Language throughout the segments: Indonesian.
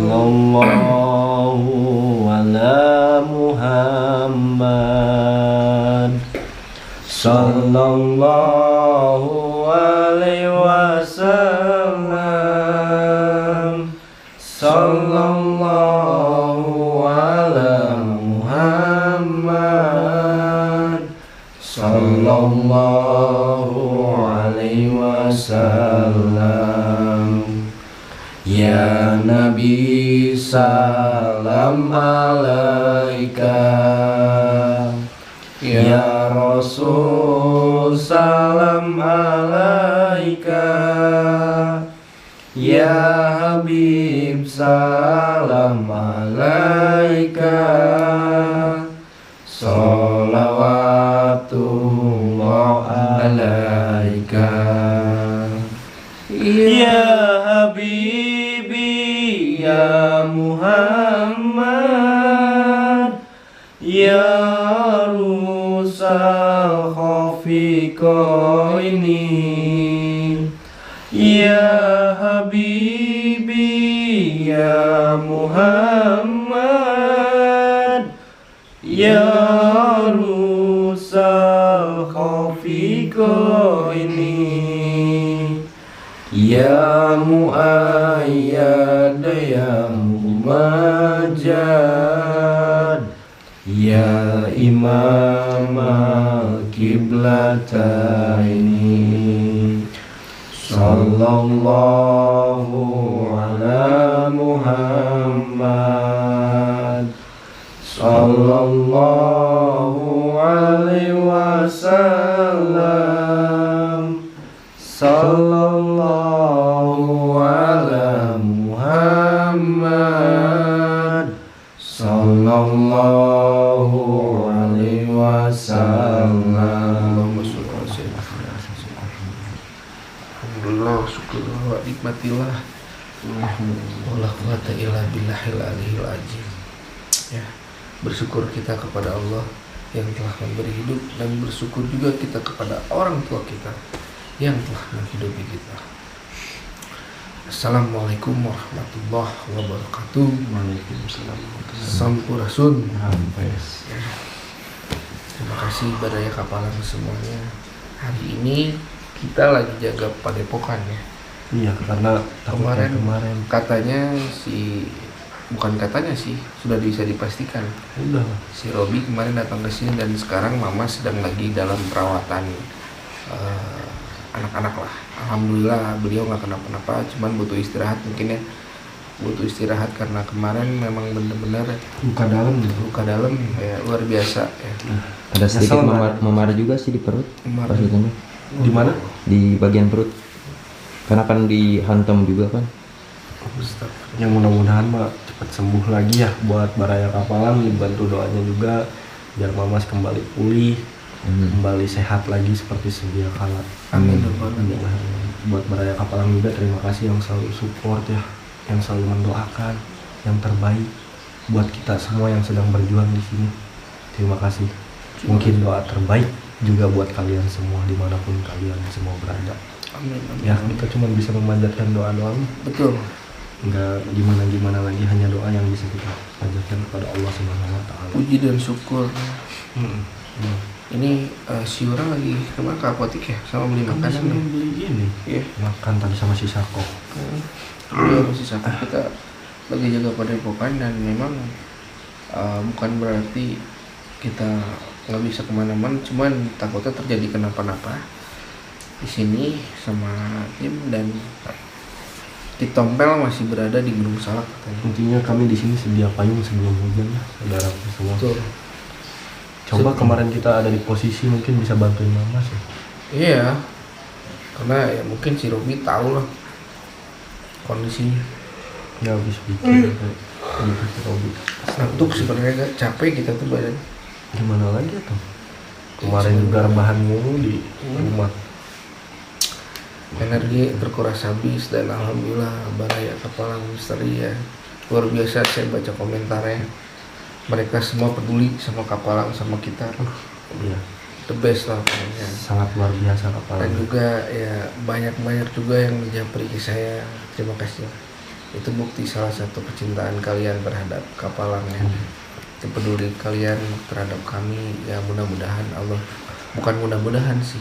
Sallallahu ala Muhammad. Sallallahu alaihi wasallam. Sallallahu ala Muhammad. Sallallahu alaihi wasallam. Ya Nabi salam alaika, ya Rasul salam alaika, ya Habib salam alaika. Salawatullah alaika. Ya Habibi ya Muhammad, ya rusal khafiqo ini, ya Habibi ya Muhammad, ya rusal khafiqo ini, ya muayyad ya mumajjad, ya imam al-qiblataini. Sallallahu ala Muhammad. Sallallahu alaihi wasallam. Sallallahu ala Muhammad. Sallallahu alaihi wasallam. Alhamdulillah, syukurlah wa nikmatillah. Wala quwata illa billahil aliyil azim. Ya, bersyukur kita kepada Allah yang telah memberi hidup, dan bersyukur juga kita kepada orang tua kita yang telah menghidupi kita. Assalamualaikum warahmatullahi wabarakatuh. Waalaikumsalam. Sampurasun. Hampes. Terima kasih Baraya Kapalang semuanya. Hari ini kita lagi jaga padepokan ya. Iya, karena Kemarin katanya bukan katanya sih, sudah bisa dipastikan. udah Si Robi kemarin datang ke sini, dan sekarang Mama sedang lagi dalam perawatan anak-anak lah. Alhamdulillah beliau nggak kenapa-napa, cuman butuh istirahat mungkin ya. Butuh istirahat karena kemarin memang benar-benar luka dalam ya, luar biasa ya. Ada sedikit Nyesel memar juga sih di perut. Memar. Pas ditembak di mana? di bagian perut. Karena kan dihantam juga kan. Yang mudah-mudahan mah cepat sembuh lagi ya buat Baraya Kapalang, dibantu doanya juga biar Mamas kembali pulih, kembali sehat lagi seperti sedia kala. Amin. Buat Baraya Kapalang juga terima kasih yang selalu support ya, yang selalu mendoakan yang terbaik buat kita semua yang sedang berjuang di sini. Terima kasih. Mungkin doa terbaik juga buat kalian semua dimanapun kalian semua berada. Amin. Ya kita cuma bisa memanjatkan doa-doa, Betul. nggak gimana lagi, hanya doa yang bisa kita panjatkan kepada Allah Subhanahu wa taala. Puji dan syukur. Hmm. Ini si orang lagi kemana, ke apotik ya, sama beli makanan nih. Beli ini Iya. makan tadi sama si Sako. Iya, masih sakit. Kita lagi jaga padepokan, dan memang bukan berarti kita nggak bisa kemana-mana, cuman takutnya terjadi kenapa-napa di sini sama tim. Dan Titompel masih berada di Gunung Salak katanya. Intinya kami di sini sedia payung sebelum hujan ya, saudaraku semua. Betul. Coba kemarin kita ada di posisi mungkin bisa bantuin Mama sih. Iya, karena ya mungkin si Robi tahu lah kondisinya. Ya habis bikin gitu si Robi. Ngantuk sebenarnya, gak capek kita tuh badan. Gimana lagi tuh? Kemarin juga rebahan mulu di rumah. Energi terkuras habis, dan alhamdulillah Baraya Kapalang Misteri ya luar biasa. Saya baca komentarnya, mereka semua peduli sama Kapalang, sama kita. Iya, The best lah pokoknya. sangat luar biasa Dan Kapalang. juga ya banyak juga yang menjapri ke saya. Terima kasih. Itu bukti salah satu kecintaan kalian terhadap Kapalang ya. Itu peduli kalian terhadap kami ya, mudah-mudahan Allah, bukan mudah-mudahan sih,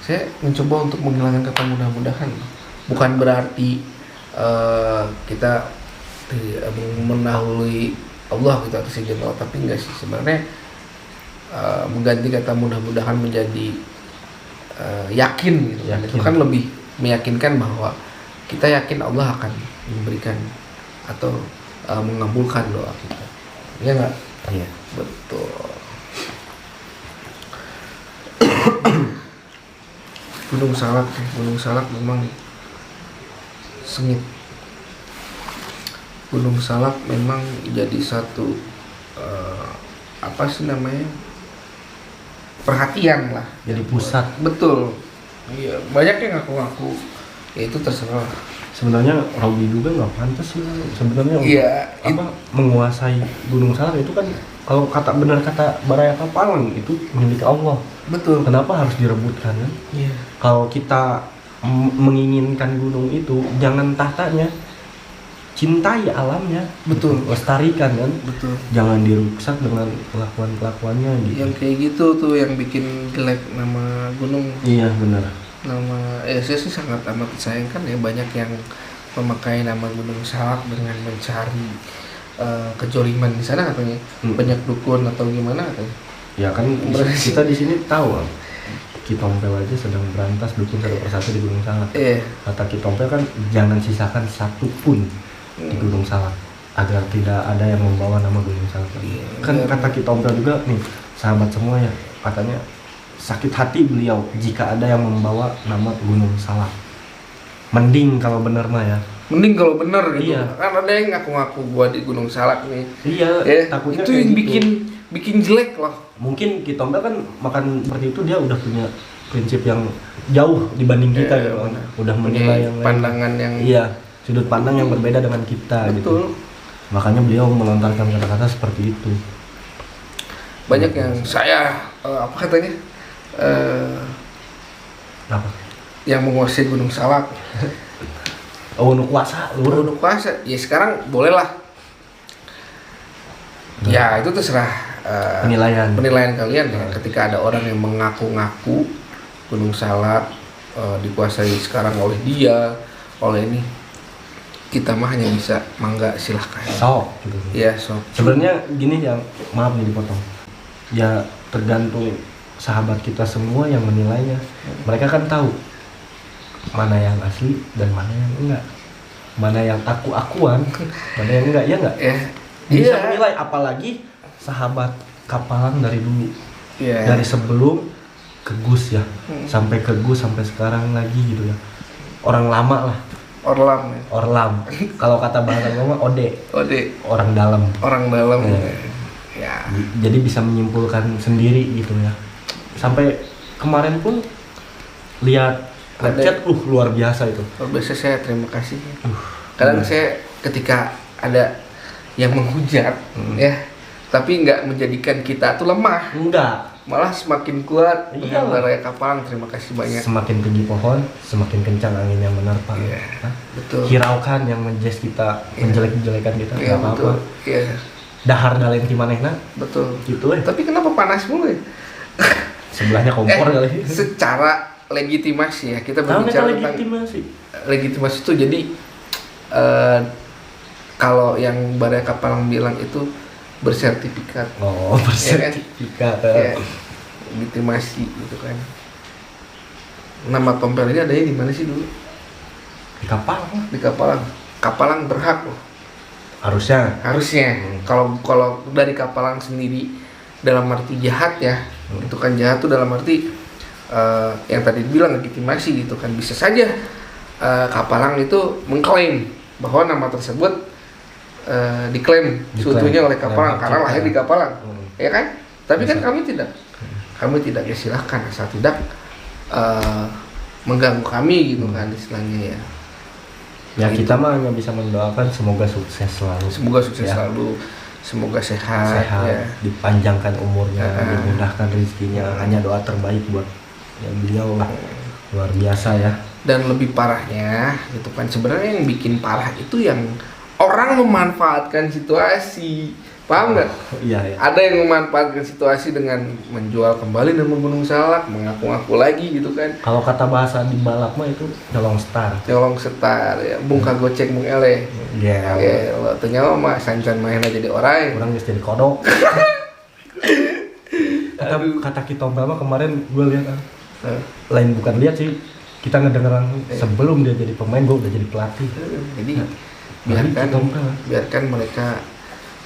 saya mencoba untuk menghilangkan kata mudah-mudahan. Bukan berarti kita mendahului Allah gitu atas izin Allah, tapi enggak sih sebenarnya. Mengganti kata mudah-mudahan menjadi yakin gitu kan, itu kan lebih meyakinkan bahwa kita yakin Allah akan memberikan atau mengabulkan doa kita. Iya nggak? Iya. Betul. Gunung Salak memang sengit. Gunung Salak memang jadi satu apa sih namanya, perhatian lah. Jadi pusat. Betul. Iya, banyak yang ngaku-ngaku. Ya itu terserah. Sebenarnya Robi juga nggak pantas sih sebenarnya Iya, menguasai Gunung Salak itu kan, kalau benar kata Baraya Kapalang itu milik Allah. betul. Kenapa harus direbutkan kan? Iya. Kalau kita menginginkan gunung itu, jangan tahtanya, cintai alamnya. Betul. Lestarikan kan. Betul. Jangan dirusak dengan kelakuannya gitu. Yang kayak gitu tuh yang bikin jelek nama gunung. Iya benar. Saya sih sangat amat disayangkan ya, banyak yang memakai nama Gunung Salak dengan mencari kejoliman di sana katanya. Banyak dukun atau gimana katanya. Ya kan kita di sini tahu, Kitompel aja sedang berantas dukun satu persatu di Gunung Salak. Kata Kitompel kan jangan sisakan satu pun di Gunung Salak agar tidak ada yang membawa nama Gunung Salak. Kan kata Kitompel juga nih, sahabat semua ya, katanya sakit hati beliau jika ada yang membawa nama Gunung Salak. Mending kalau bener mah ya. Mending kalau bener gitu. Iya. Kan ada yang ngaku-ngaku gua di Gunung Salak nih. Iya, takutnya itu yang gitu. bikin jelek loh. Mungkin Kitompel kan makan seperti itu, dia udah punya prinsip yang jauh dibanding kita gitu. Udah menilai yang pandangan yang iya, sudut pandang yang berbeda dengan kita. betul. Gitu. Makanya beliau melontarkan kata-kata seperti itu. Banyak yang saya apa katanya? Apa? Yang menguasai Gunung Salak. Oh, nu kuasa, Gunung kuasa. Ya sekarang bolehlah. Ya itu terserah penilaian kalian ya. Ketika ada orang yang mengaku-ngaku Gunung Salak dikuasai sekarang oleh dia, oleh ini, kita mah hanya bisa mangga silahkan. Sok gitu. Iya, sok. Sebenarnya gini yang maaf nih dipotong. Ya tergantung sahabat kita semua yang menilainya. Mereka kan tahu mana yang asli dan mana yang enggak. Mana yang aku-akuan, mana yang enggak, ya enggak? Bisa menilai, apalagi sahabat Kapalang dari dulu. Dari sebelum ke Gus ya. Sampai ke Gus sampai sekarang lagi gitu ya. Orang lama lah. Orlam. Kalau kata bahasa gua mah Ode. Orang dalam. Ya. Jadi bisa menyimpulkan sendiri gitu ya. Sampai kemarin pun lihat chat luar biasa itu. Luar biasa, saya terima kasih. Kadang saya ketika ada yang menghujat ya, tapi nggak menjadikan kita tuh lemah. Enggak. Malah semakin kuat. Iya. Baraya Kapalang, terima kasih banyak. Semakin tinggi pohon, semakin kencang angin yang menerpa. Iya. Betul. Hiraukan yang menjudge kita, menjelek-jelekan kita, Iya, nggak apa-apa. betul. Iya. Dahar dalen ti manehna. Betul. Gitu ya. Tapi kenapa panas mulu ya? Sebelahnya kompor kali. Secara legitimasi ya, kita Tahu berbicara neta tentang legitimasi. itu jadi kalau yang Baraya Kapalang bilang itu bersertifikat. Oh, bersertifikat. Ya, legitimasi gitu kan. Nama Tompel ini adanya di mana sih dulu? Di Kapalang. Di Kapalang. Kapalang berhak loh. Harusnya. Kalau dari Kapalang sendiri dalam arti jahat ya, itu kan jahat tuh dalam arti yang tadi dibilang legitimasi gitu kan. Bisa saja Kapalang itu mengklaim bahwa nama tersebut diklaim seutuhnya oleh Kapalang karena lahir di Kapalang, ya kan? Tapi kan kami tidak. Kami tidak, ya silahkan asal tidak mengganggu kami gitu kan istilahnya ya. Ya kita mah hanya bisa mendoakan semoga sukses selalu. Semoga sukses ya. selalu, semoga sehat ya. Dipanjangkan umurnya, dimudahkan rezekinya. Hanya doa terbaik buat ya beliau lah. Luar biasa ya. Dan lebih parahnya gitu kan, sebenarnya yang bikin parah itu yang orang memanfaatkan situasi, paham nggak? Iya, iya. Ada yang memanfaatkan situasi dengan menjual kembali nama Gunung Salak, mengaku-ngaku lagi gitu kan. Kalau kata bahasa di balap mah itu nyolong star. Nyolong setar ya, bung kagocek mung ele. Iya. Ya, lo ternyata mah sancan main aja jadi orang. Orang just jadi kodok. kata kita mah kemarin gue lihat lain bukan lihat sih, kita ngedengeran sebelum dia jadi pemain, gue udah jadi pelatih. Jadi Kita biarkan mereka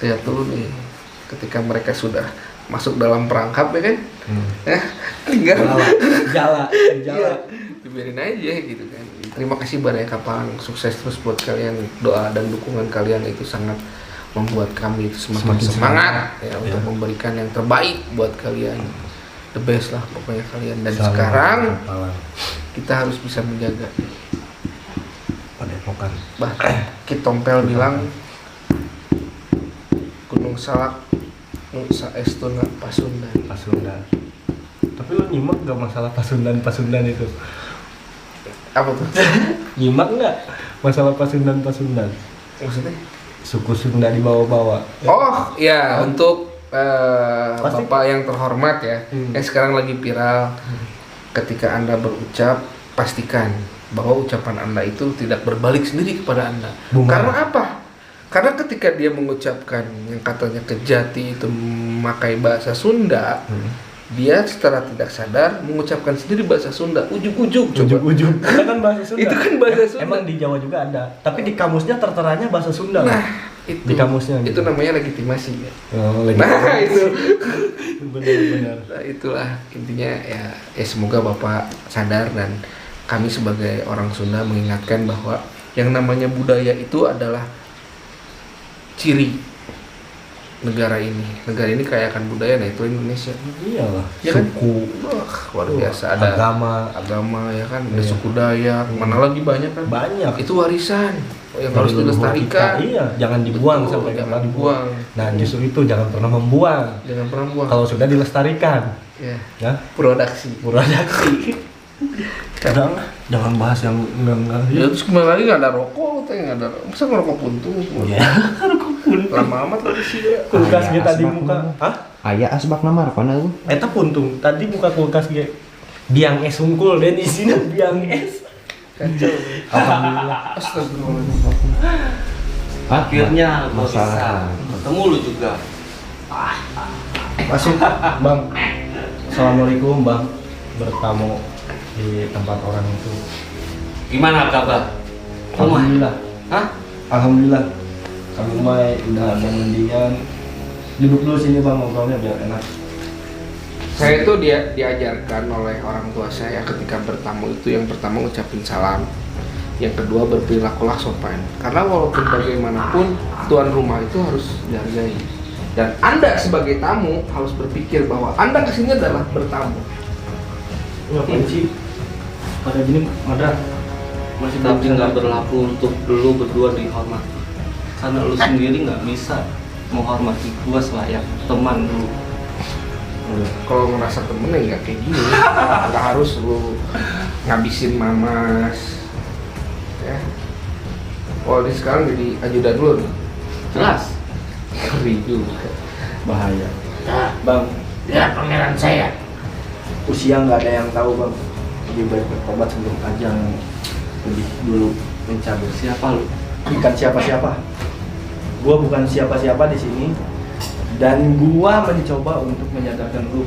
lihat dulu nih, ketika mereka sudah masuk dalam perangkap ya kan, tinggal jala. dibiarin aja gitu kan. Terima kasih banyak Kapang, sukses terus buat kalian, doa dan dukungan kalian itu sangat membuat kami itu semakin semangat ya, untuk memberikan yang terbaik buat kalian, the best lah pokoknya kalian. Dan sekarang kita harus bisa menjaga. Padepokan. Bahkan Kitompel bilang Gunung Salak Nusa Estuna Pasundan. Tapi lu nyimak gak masalah Pasundan itu? Apa tuh? Nyimak nggak masalah Pasundan? Maksudnya? Suku Sunda dibawa-bawa. Oh ya, untuk Bapak yang terhormat ya, yang sekarang lagi viral. Ketika Anda berucap, pastikan bahwa ucapan Anda itu tidak berbalik sendiri kepada Anda. Karena apa? Karena ketika dia mengucapkan yang katanya Kejati itu memakai bahasa Sunda, dia secara tidak sadar mengucapkan sendiri bahasa Sunda, ujug-ujug. Itu kan bahasa Sunda. Itu kan bahasa Sunda. Emang di Jawa juga ada, tapi di kamusnya terteranya bahasa Sunda. Nah, itu di kamusnya itu gitu. namanya legitimasi ya. Nah, itu benar. Nah, itulah intinya ya semoga Bapak sadar, dan kami sebagai orang Sunda mengingatkan bahwa yang namanya budaya itu adalah ciri negara ini. Negara ini kaya akan budaya, nah itu Indonesia. Iyalah. Ya kan? Suku, luar biasa, ada agama ya kan, ada suku Dayak, mana lagi banyak kan? Banyak. Itu warisan yang Dari harus leluhur dilestarikan. kita. Iya, jangan dibuang. Betul, sampai jangan kapan. dibuang. Nah, justru itu jangan pernah membuang. Jangan pernah buang. Kalau sudah dilestarikan. Ya. Produksi. Jangan bahas yang enggak. Ya terus kembali lagi nggak ada rokok, nggak ada. Masa ngerokok puntung? Iya. Lama amat lagi sih ya. Kulkas Aya ge tadi asbak muka. nama. Hah? Aya asbak nama apa lu? Eta puntung. Tadi muka kulkas ge. Biang es unggul dan isinya biang es. Kacau. Alhamdulillah. Astagfirullahaladzim. Akhirnya gua bisa Masalah. ketemu lu juga. Masuk, Bang. Assalamualaikum, Bang. Bertamu di tempat orang itu. Gimana kabar? Alhamdulillah. Hah? Alhamdulillah. Kami mulai udah mau mendingan. Duduk dulu sini, Bang, ngobrolnya biar enak. Saya itu diajarkan oleh orang tua saya ketika bertamu itu yang pertama ngucapin salam, yang kedua berperilakulah sopan. Karena walaupun bagaimanapun tuan rumah itu harus dihargai. Dan Anda sebagai tamu harus berpikir bahwa Anda kesini adalah bertamu. Ngapain sih? Pada gini ada masih Tapi nggak berlaku untuk lu berdua dihormati. Karena lu sendiri nggak bisa menghormati gua selayak teman dulu. Kalau ngerasa temen ya nggak kayak gini, nggak harus lu ngabisin mamas. Ya. Oh ini sekarang jadi ajudan dulu nih. Jelas. Ngeri juga. bahaya. Nah, Bang, ya pangeran saya. usia nggak ada yang tahu, Bang. Lebih baik bertobat sebelum ajang lebih dulu mencabut. Siapa lu? Bukan siapa-siapa. Gua bukan siapa-siapa di sini. Dan gua mencoba untuk menyadarkan lu.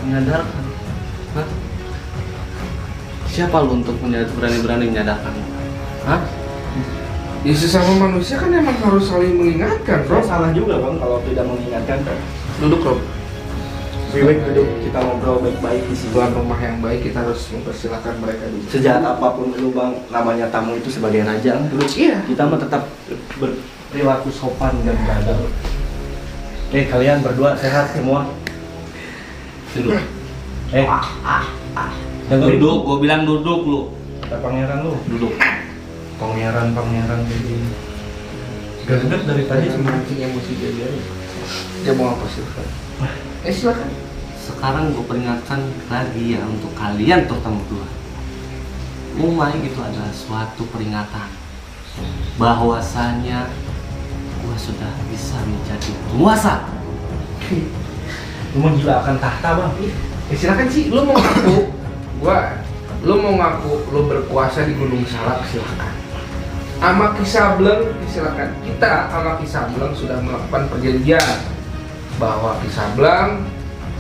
Menyadarkan? Hah? Siapa lu untuk berani-berani menyadarkan? Hah? Ya sesama manusia kan emang harus saling mengingatkan, bro. Bro, salah juga, Bang, kalau tidak mengingatkan. Duduk, bro. Lebih baik duduk, kita ngobrol baik-baik di sini. Tuan rumah yang baik kita harus mempersilahkan mereka dulu. Sejahat apapun lu, Bang, namanya tamu itu sebagai raja. Duduk. Iya. Kita mah tetap berperilaku sopan dan beradab. Kalian berdua sehat semua? Duduk. Dengerin Duduk, gua bilang duduk lu. kata pangeran lu. Duduk. Pangeran kayak gini. Gak dari tadi semua. Mancing emosi dia. Dia mau apa sih? Silakan. Sekarang gue peringatkan lagi ya untuk kalian terutama dua. Umay itu adalah suatu peringatan bahwasanya gua sudah bisa menjadi penguasa. Lu mau gila akan tahta bang? Ya silakan sih, lu mau ngaku lu mau ngaku lu berkuasa di Gunung Salak, silakan. Sama Ki Sableng, silakan. Kita sama Ki Sableng sudah melakukan perjanjian bahwa Ki Sableng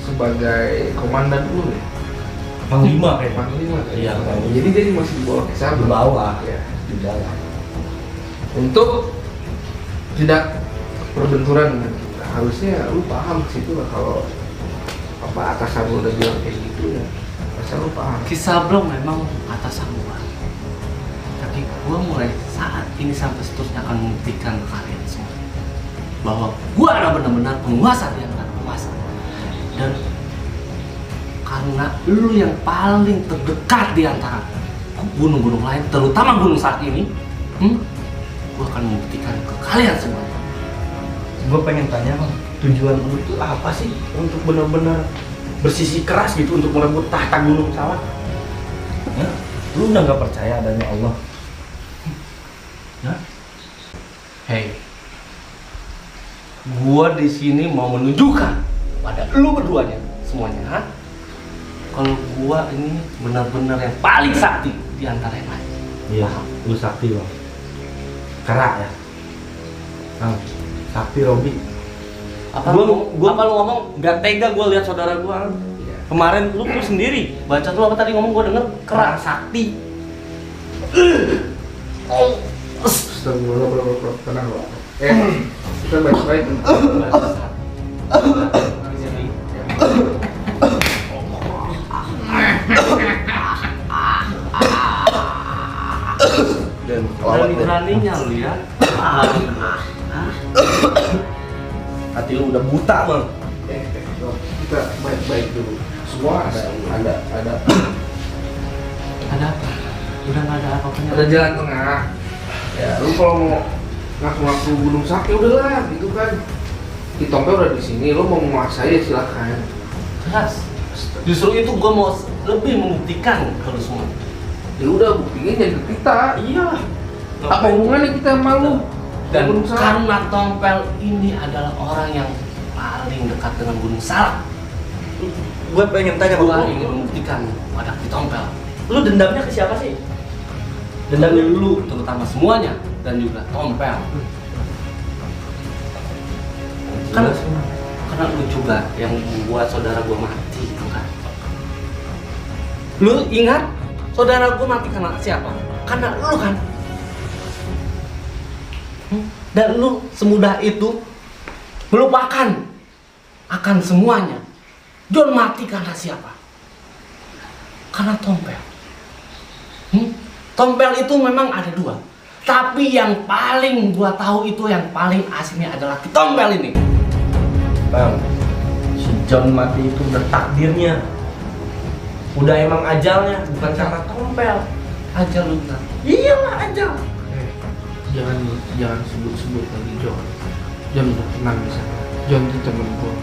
sebagai komandan dulu ya. Panglima kayaknya. Panglima kan? Iya, Panglima. Jadi dia masih di bawah Ki Di Sableng. bawah. Ya. Di dalam. Untuk tidak berbenturan dengan kita, harusnya lu paham situ lah kalau apa atasan lu udah bilang kayak gitu ya. Masa lu paham. Ki Sableng memang atasan gua. Tapi gua mulai saat ini sampai seterusnya akan membuktikan ke kalian semua bahwa gua adalah benar-benar penguasa di antara penguasa. Dan karena lu yang paling terdekat di antara gunung-gunung lain, terutama gunung Salak ini, gua akan membuktikan ke kalian semua. Gue pengen tanya bang, tujuan lu itu apa sih untuk benar-benar bersisi keras gitu untuk merebut tahta Gunung Salak? Ya? Lu udah nggak percaya adanya Allah? Ya? Hey, gua di sini mau menunjukkan pada lu berduanya semuanya, ha? Kalau gua ini benar-benar yang paling sakti di antara yang lain. Iya, lu sakti bang. Kerak ya? Bang, sakti Robi. Apa lu ngomong nggak tega gua lihat saudara gua. Kemarin lu tuh sendiri baca tuh apa tadi ngomong gua denger kerak sakti. Astagfirullah, tenang lo. Kita baik-baik. Dan Berani-beraninya lu ya. hati lu udah buta bang. Kita baik-baik dulu. Semua ada Ada apa? Udah nggak ada apa-apanya. ada jalan tengah. Ya, lu kalau mau ngaku-ngaku Gunung Salak ya udahlah, gitu kan. Kitongpe udah di sini, lu mau menguasai ya silakan. Jelas. Justru itu gua mau lebih membuktikan ke lu semua. Ya udah, buktinya jadi ke kita. Iya. Apa hubungannya kita malu? Dan Gunung Salak. karena Tompel ini adalah orang yang paling dekat dengan Gunung Salak, Gue pengen tanya gua bang, ingin membuktikan pada Ki Tompel. lu dendamnya ke siapa sih? Dendamnya lu terutama semuanya dan juga Tompel. Karena lu juga yang membuat saudara gua mati, kan? Lu ingat saudara gua mati karena siapa? Karena lu kan. Dan lu semudah itu melupakan akan semuanya. John mati karena siapa? Karena Tompel. Tompel itu memang ada dua, tapi yang paling gua tahu itu yang paling aslinya adalah Ki Tompel ini. Bang, si John mati itu udah takdirnya. Udah emang ajalnya, bukan karena Tompel. Aja lu bilang. Iyalah ajal. Jangan sebut-sebut lagi John. John udah tenang di sana. John itu temen gua.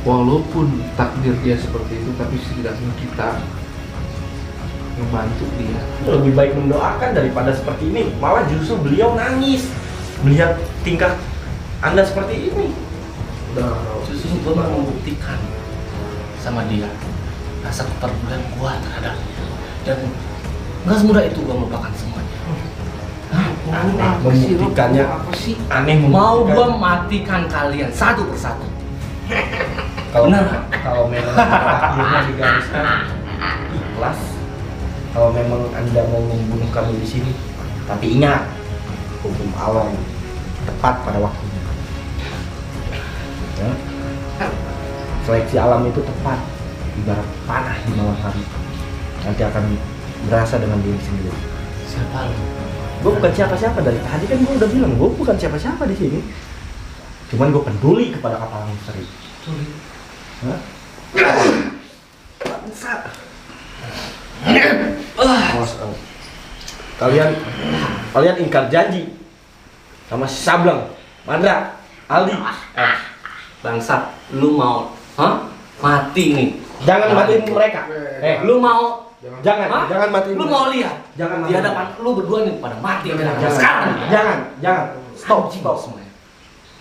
Walaupun takdir dia seperti itu, tapi setidaknya kita ngebantu dia. Lebih baik mendoakan daripada seperti ini. Malah justru beliau nangis melihat tingkah Anda seperti ini. Udah, Justru gua mau membuktikan sama dia rasa kepedulian gua terhadapnya. Dan nggak semudah itu gua melupakan semuanya. Aneh membuktikannya. Apa sih? Aneh Mau gua membuktikan. matikan kalian satu persatu. Kalau Benar. kalau memang takdirnya digariskan ikhlas. Kalau memang Anda mau membunuh kami di sini, tapi ingat hukum alam tepat pada waktunya. Ya. Seleksi alam itu tepat, ibarat panah di malam hari. Nanti akan berasa dengan diri sendiri. Siapa lu? Gue bukan siapa-siapa, dari tadi kan gue udah bilang gue bukan siapa-siapa di sini. Cuman gue peduli kepada kapal misteri. Hah? Bangsat. Awas, kalian ingkar janji sama si Sableng, Mandra, Aldi. Bangsat, lu mau mati nih? Jangan matiin mereka. Lu mau Jangan, Hah? jangan matiin. Lu mau lihat? Jangan Di matiin. hadapan lu berdua nih pada mati. Jangan, Sekarang. jangan. Stop. Semuanya.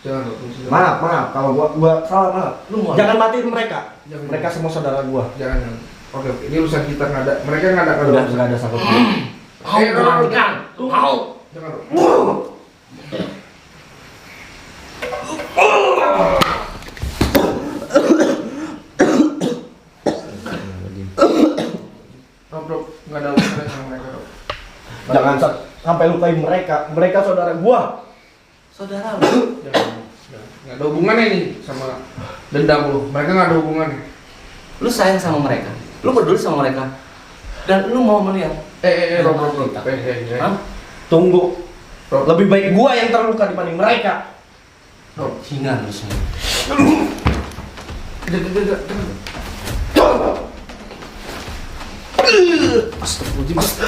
Jangan. Maaf. Kalau gua salah, maaf. Lu mau Jangan matiin mereka. Jangan. Mereka semua saudara gua. Jangan. Oke, ini urusan kita nggak ada. Mereka nggak ada Udah enggak ada sangkut paut. Mau perhatikan. Lu mau. Jangan. Rob, nggak ada urusan sama mereka, Rob. Jangan sampai lukain mereka. Mereka saudara gua. Saudara lu. Jangan. Nggak ada hubungannya nih sama dendam lu. Mereka nggak ada hubungannya. Lu sayang sama mereka. Lu peduli sama mereka. Dan lu mau melihat. Rob. Hah? Tunggu. Rob. Lebih baik gua yang terluka dibanding mereka. Rob. Hingan lu semua. Astagfirullahaladzim.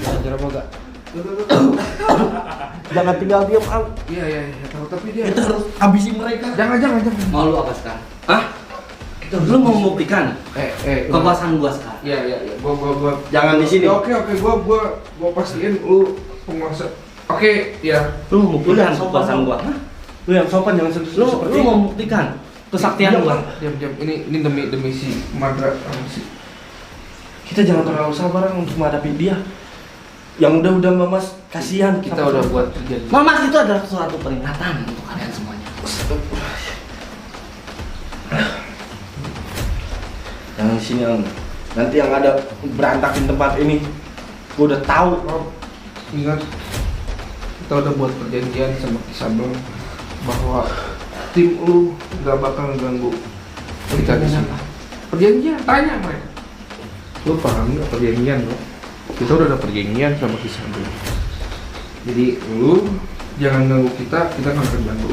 Jangan apa gak? Jangan tinggal diam, Al. Iya, tahu tapi dia. Kita harus habisin mereka. Jangan. Mau lu apa sekarang? Hah? Lu mau membuktikan kekuasaan gua sekarang? Iya. Gua. Jangan di sini. Oke. Gua pastiin lu penguasa. Oke, ya. Lu mau membuktikan Lu yang kekuasaan sopan, gua? Hah? Lu yang sopan jangan seperti Lu mau membuktikan kesaktian gua? Diam. Ini demi si Madra sama si. Kita jangan terlalu sabar untuk menghadapi dia. Yang udah Mas, kasihan Kita udah buat perjanjian. Mamas itu adalah suatu peringatan untuk kalian semuanya. Jangan di sini, Al. Nanti yang ada berantakin tempat ini. Gua udah tahu. Rob, ingat kita udah buat perjanjian sama Kisabel bahwa tim lu nggak bakal ganggu kita di sini. Perjanjian, tanya mereka. Lu paham nggak perjanjian, bro? Kita udah ada perjanjian sama Kisabel. Jadi lu jangan ganggu kita nggak akan ganggu.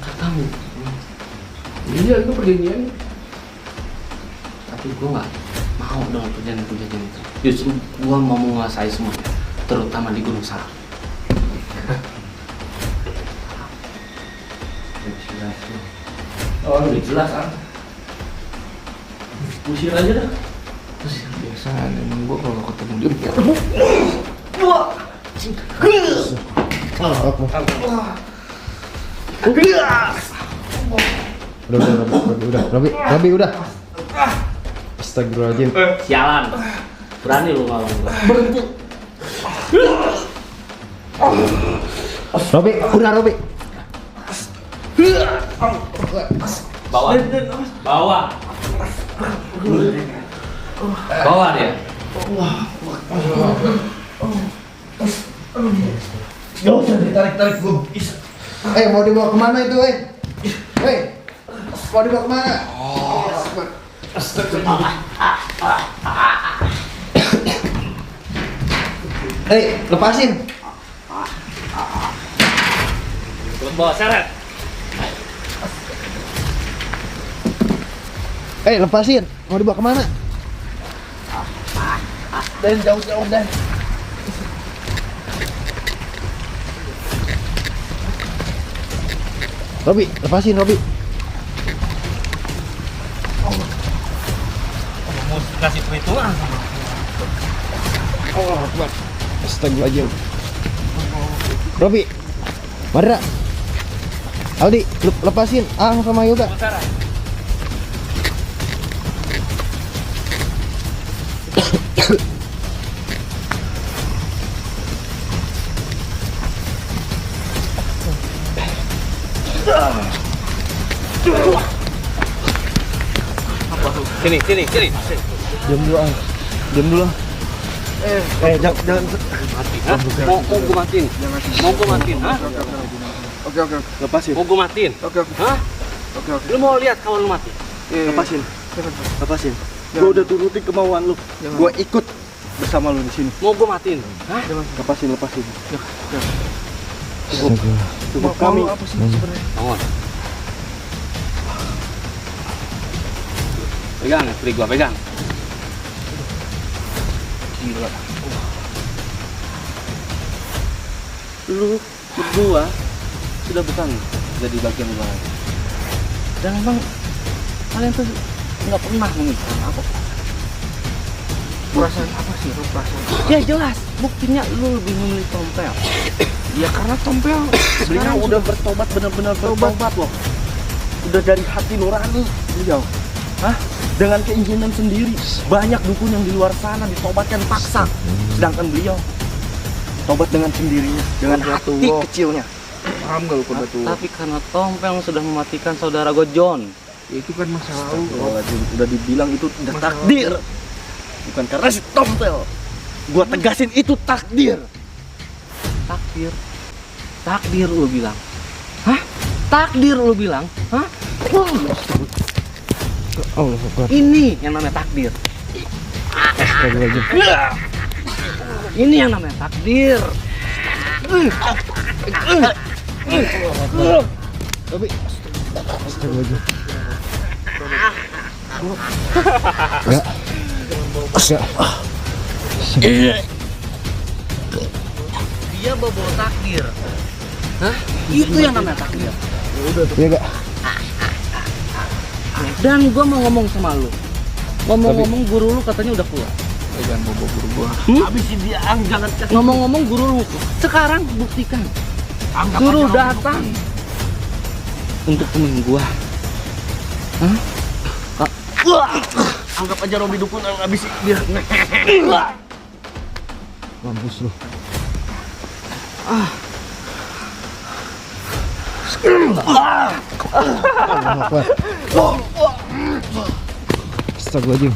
Gak tahu. Iya, itu perjanjian. Tapi gua nggak mau dengan perjanjian itu. Justru gua mau menguasai semuanya, terutama di Gunung Salak. Oh, udah jelas, Al. Usir aja dah. Biasa, emang gua kalau ketemu dia. Udah, Robi, udah. Astagfirullahaladzim. Sialan. Berani lu ngelawan gua. Robi, udah Robi. Bawa dia. Gak usah ditarik-tarik gua. Mau dibawa kemana itu, mau dibawa kemana? Lepasin. Bawa seret. Lepasin. Mau dibawa kemana? Dan jauh-jauh dan. Robi, lepasin Robi. Mau kasih perhitungan. Allah Akbar. Astagfirullahaladzim. Robi, Madra, Aldi, lepasin Ang sama Yoga. Sini. Diam dulu Ang. Diam dulu. Jangan. Mati. Hah? Mau gua matiin. Mau gua matiin, hah? Oke. Lepasin. Mau gua matiin. Oke. Hah? Oke. Lu mau lihat kawan lu mati? Lepasin. Gua udah turutin kemauan lu. Gua ikut bersama lu di sini. Mau gua matiin. Hah? Lepasin. Cukup kami apa sih sebenarnya? Bangun. Pegang, istri gua pegang. Gila. Lu berdua sudah bukan jadi bagian gua lagi. Dan emang kalian tuh nggak pernah menginginkan apa. Perasaan apa sih Rob? Perasaan Ya jelas, buktinya lu lebih memilih Tompel. ya karena Tompel Beliau sekarang udah bertobat, benar-benar bertobat loh. Udah dari hati nurani beliau. Hah? Dengan keinginan sendiri. Banyak dukun yang di luar sana ditobatkan paksa. Sedangkan beliau tobat dengan sendirinya, dengan hati Rasulullah. kecilnya. paham gak lu pada tuh? Tapi karena Tompel sudah mematikan saudara gue John. Itu kan masa lalu. Astagfirullahaladzim, udah dibilang itu udah Masa takdir. Bukan karena si Tompel. Gua tegasin itu takdir. Takdir. Takdir lu bilang. Hah? Takdir lu bilang? Hah? Allah Akbar. Ini yang namanya takdir. Astagfirullahaladzim. Ini yang namanya takdir. Tapi astagfirullahaladzim. Dia bawa takdir. Hah? Itu yang namanya takdir. Iya gak? Dan gua mau ngomong sama lu. Ngomong-ngomong guru lu katanya udah keluar. Jangan bawa guru gua. Habis dia jangan kasih. Ngomong-ngomong guru lu sekarang buktikan. Anggap Guru aja datang untuk temuin gua. Hah? Anggap aja Robi dukun yang habis dia. Mampus lu. Astagfirullahaladzim.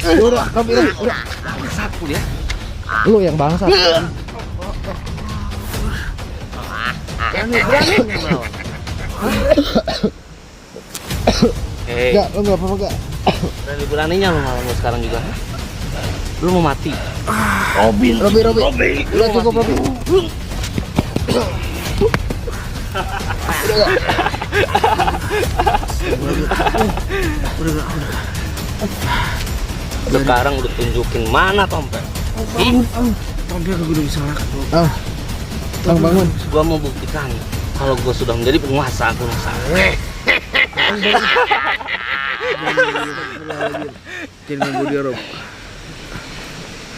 Udah, Robi, udah. Satu dia. Lu yang bangsa. Berani melawan. Hei, Enggak, lu enggak apa-apa enggak? berani-beraninya lu ngalahin gua sekarang juga. Lu mau mati. Robi. Udah cukup Robi. Sekarang udah tunjukin mana Tompel. Tompel gue udah bisa lakat. Bang bangun. Gua mau buktikan kalau gua sudah menjadi penguasa Gunung Sangre. Jangan ganggu dia, Rob.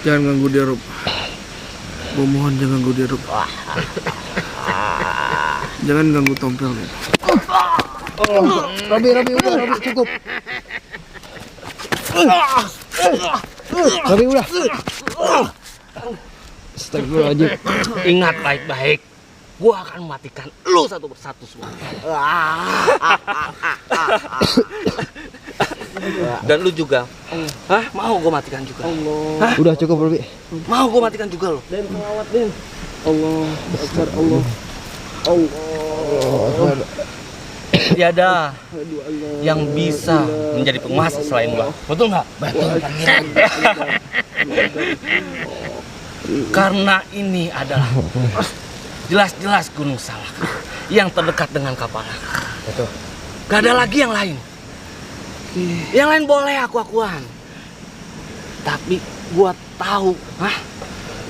Jangan ganggu dia, Rob. Gua mohon jangan ganggu dia, Rob. Jangan ganggu Tompel, Rob. Robi, udah, Robi, cukup. Robi, udah. Astagfirullahaladzim. Ingat baik-baik. Gua akan mematikan lu satu persatu semua. Dan lu juga. Hah? Mau gua matikan juga? Hah? Udah cukup, Robi. Mau gua matikan juga lu? Dan pelawat Den. Allah, Akbar, Allah. Tiada yang bisa menjadi penguasa selain gua. Betul nggak? Betul. Karena ini adalah jelas-jelas Gunung Salak yang terdekat dengan Kapala. Betul. Gak ada lagi yang lain. Yang lain boleh aku-akuan. Tapi gua tahu,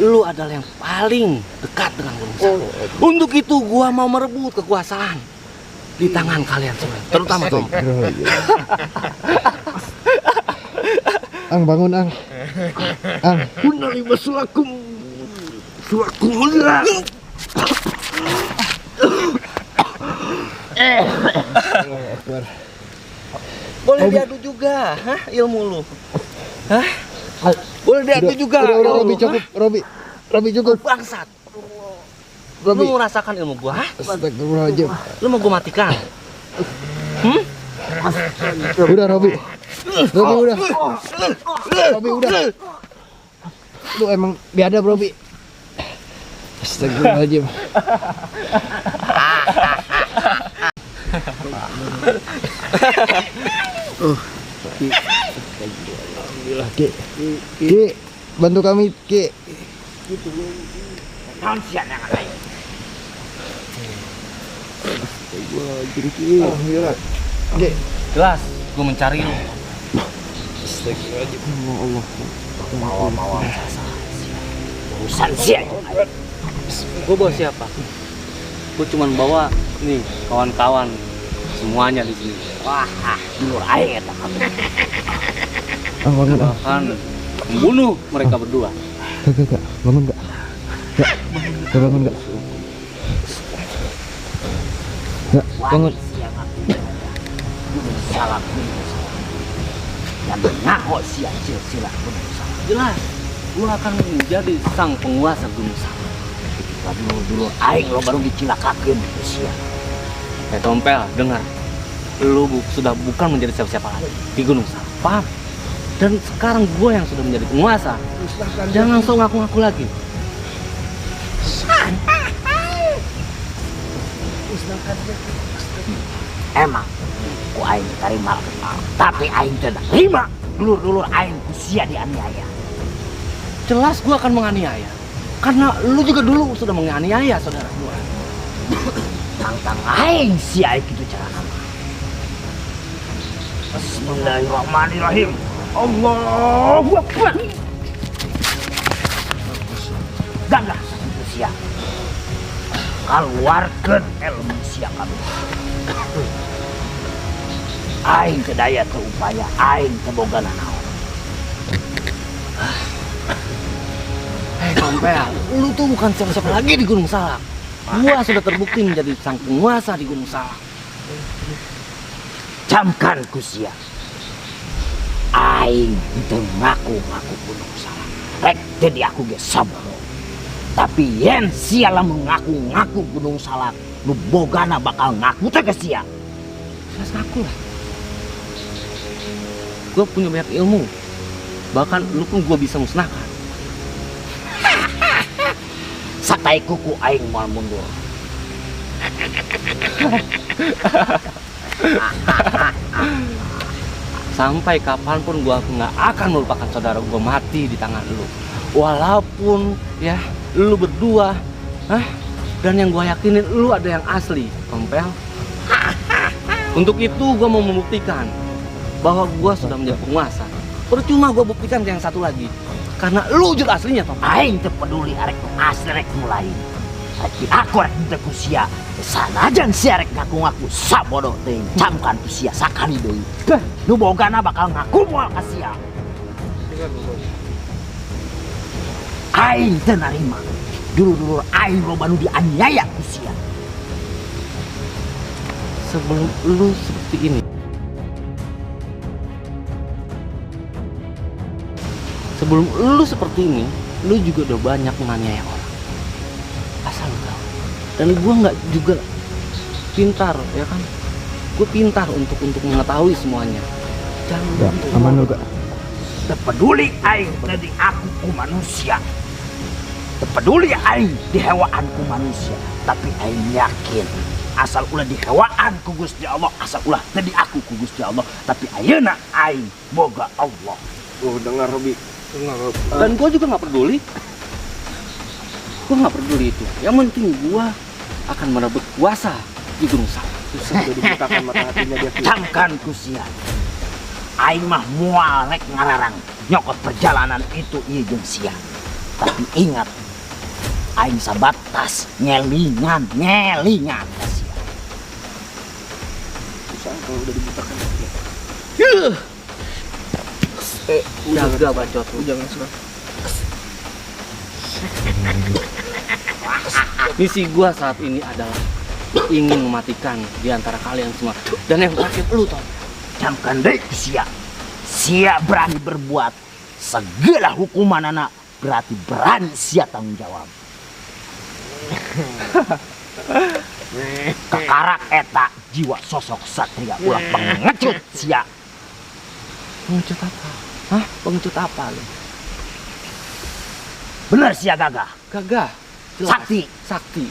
lu adalah yang paling dekat dengan Gunung Salak. Untuk itu gua mau merebut kekuasaan di tangan kalian semua, terutama Tom. Ang, bangun, Ang. Ang. Punalima sulakum. Sulakum ulah. Akbar. Boleh diadu juga, ilmu lu. Boleh diadu juga. Udah, ilmu Robi lu, cukup, Robi. Robi cukup. Bangsat. Robi. Lu mau merasakan ilmu gua, Astagfirullahaladzim. Lu mau gua matikan? Udah, Robi. Robi udah. Robi udah. Lu emang biadab, Robi. Astagfirullahaladzim. Alhamdulillah, Ki. Ki, bantu kami, Ki. Alhamdulillah. Ki. Jelas, gua mencari lu. Astagfirullahaladzim. Allah. Urusan siapa? Gua bawa siapa? Gua cuma bawa nih kawan-kawan semuanya di sini. Wah, dulur aing eta. Bangun. Akan membunuh mereka berdua. Gak. Bangun gak? Gak bangun gak? Gak, bangun. Siang aku gunung salak gunung salak. Dan ngaku siang silsilah gunung salak. Jelas, gua akan menjadi sang penguasa Gunung Salak. Ketika dulur aing lo baru dicilakakeun ku siang. Tompel, dengar. Lu sudah bukan menjadi siapa-siapa lagi di Gunung Salak. Paham? Dan sekarang gua yang sudah menjadi penguasa. Jangan sok ngaku-ngaku lagi. Emang ku aing terima kenal, tapi aing tidak terima dulur-dulur aing ku sia dianiaya. Jelas gua akan menganiaya. Karena lu juga dulu sudah menganiaya saudara gua. Tantang aing sia kitu carana. Bismillahirrahmanirrahim. Allahu Akbar. Gagah kitu sia. Keluarkan ilmu sia kami. Aing teu daya teu upaya, aing teu boga nanaon. Tompel, lu tuh bukan siapa-siapa lagi di Gunung Salak. Gua sudah terbukti menjadi sang penguasa di Gunung Salak. Camkan ku sia. Aing teu ngaku-ngaku gunung salak. Rek jadi aku ge sabaro. Tapi yen sia lamun ngaku-ngaku gunung salak, nu bogana bakal ngaku teh ke sia. Jelas ngaku lah. Gua punya banyak ilmu. Bahkan lu pun gua bisa musnahkan. Satai kuku aing moal mundur. Sampai kapanpun gua nggak akan melupakan saudara gua mati di tangan lu. Walaupun ya lu berdua, dan yang gua yakinin lu ada yang asli, Tompel. Untuk itu gua mau membuktikan bahwa gua sudah menjadi penguasa. Percuma gua buktikan yang satu lagi, karena lu wujud aslinya, Tompel. Aing teu peduli arek nu asli rek nu lain. Tapi aku rek teu ku sia. Sanajan sia rek ngaku-ngaku sabodoh teuing. Camkan ku sia sakali deui. Nu bogana bakal ngaku moal ka sia. Aing teu narima. Dulur-dulur aing loba nu dianiaya ku sia. Sebelum lu seperti ini, lu juga udah banyak menganiaya orang. Asal lu tahu. Dan gua nggak juga pintar, ya kan? Gue pintar untuk mengetahui semuanya. Jangan Aman lu gak? Teu peduli aing jadi aku ku manusia. Teu peduli aing di hewaan ku manusia, tapi aing yakin asal ulah di hewaan ku Gusti Allah, asal ulah tadi aku ku Gusti Allah, tapi ayeuna aing boga Allah. Dengar Robi. Dan gue juga nggak peduli. Gue nggak peduli itu. Yang penting gue akan merebut kuasa di Gunung Salak. Sudah dibutakan mata hatinya dia. Camkan ku sia. Aing mah moal rek ngararang nyokot perjalanan itu ieu jeung sia. Tapi ingat, aing sabatas nyelingan ka sia. Kalau udah dibutakan dia. Jaga bacot lu. Jangan suka. Misi gue saat ini adalah ingin mematikan di antara kalian semua. Dan yang terakhir lu, Tom. Camkan deui ku sia. Sia berani berbuat segala hukuman anak, berarti berani sia tanggung jawab. Kekarak eta jiwa sosok satria ulah pengecut sia. Pengecut apa? Hah? Pengecut apa lu? Bener sia gagah. Gagah. Jelas. Sakti.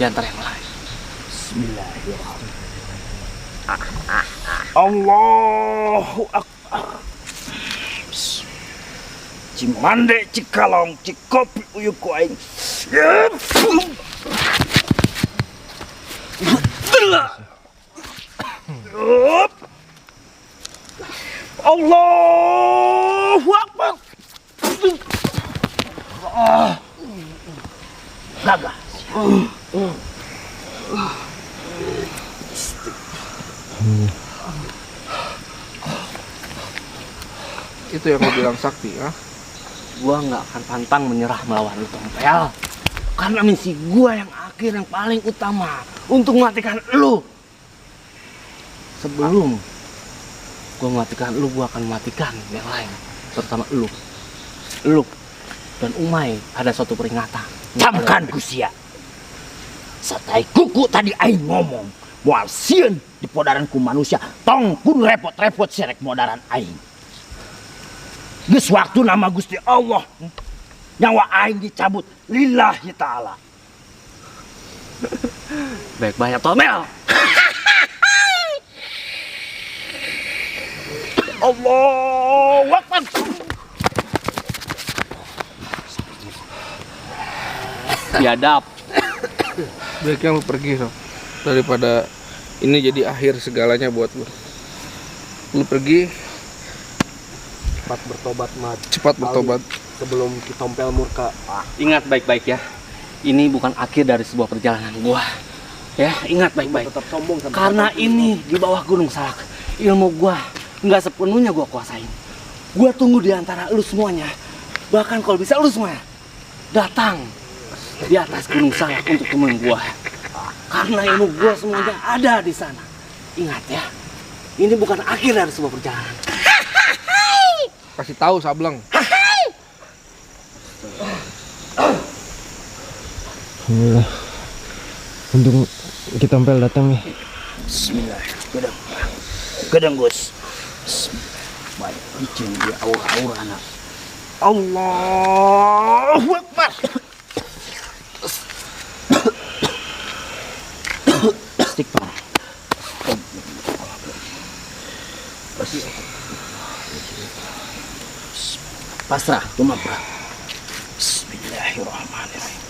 Di antara yang lain. Bismillahirrahmanirrahim. Allahu Akbar. Cimande cikalong cikopi uyuk ku aing. Allahu Akbar. Gagah. Itu yang lo bilang sakti, ah? Gua nggak akan pantang menyerah melawan lu, Tompel. Karena misi gua yang akhir, yang paling utama untuk mematikan lu. Sebelum gua mematikan lu, gua akan mematikan yang lain, terutama lu. Lu dan Umay ada suatu peringatan. Camkan Gusia. Satai kuku tadi aing ngomong moal sieun di podaranku manusia tong kudu repot-repot serek modaran aing. Geus waktu nama Gusti Allah nyawa aing dicabut lillahi ta'ala. Baik banyak Tompel. Allahu Akbar. Biadab. Baiknya lo pergi, Sob. Daripada ini jadi akhir segalanya buat lo. Lo pergi, Cepat bertobat, Mat. cepat bertobat. Sebelum Tompel murka. Ingat baik-baik ya. Ini bukan akhir dari sebuah perjalanan gua. Ya, ingat baik-baik. Tetap sombong sama Karena ini di bawah Gunung Salak. Ilmu gua nggak sepenuhnya gua kuasain. Gua tunggu di antara lu semuanya. Bahkan kalau bisa lu semuanya datang di atas Gunung Salak untuk temuin gua. Karena ilmu gua semuanya ada di sana. Ingat ya. Ini bukan akhir dari sebuah perjalanan. Kasih tahu Sableng. Alhamdulillah. Untung kita Tompel datang nih. Bismillah. Gedeng Gus. Baik, izin di aura-aura anak. Allahu Akbar. Istighfar. Pasrah, tumapra. Bismillahirrahmanirrahim.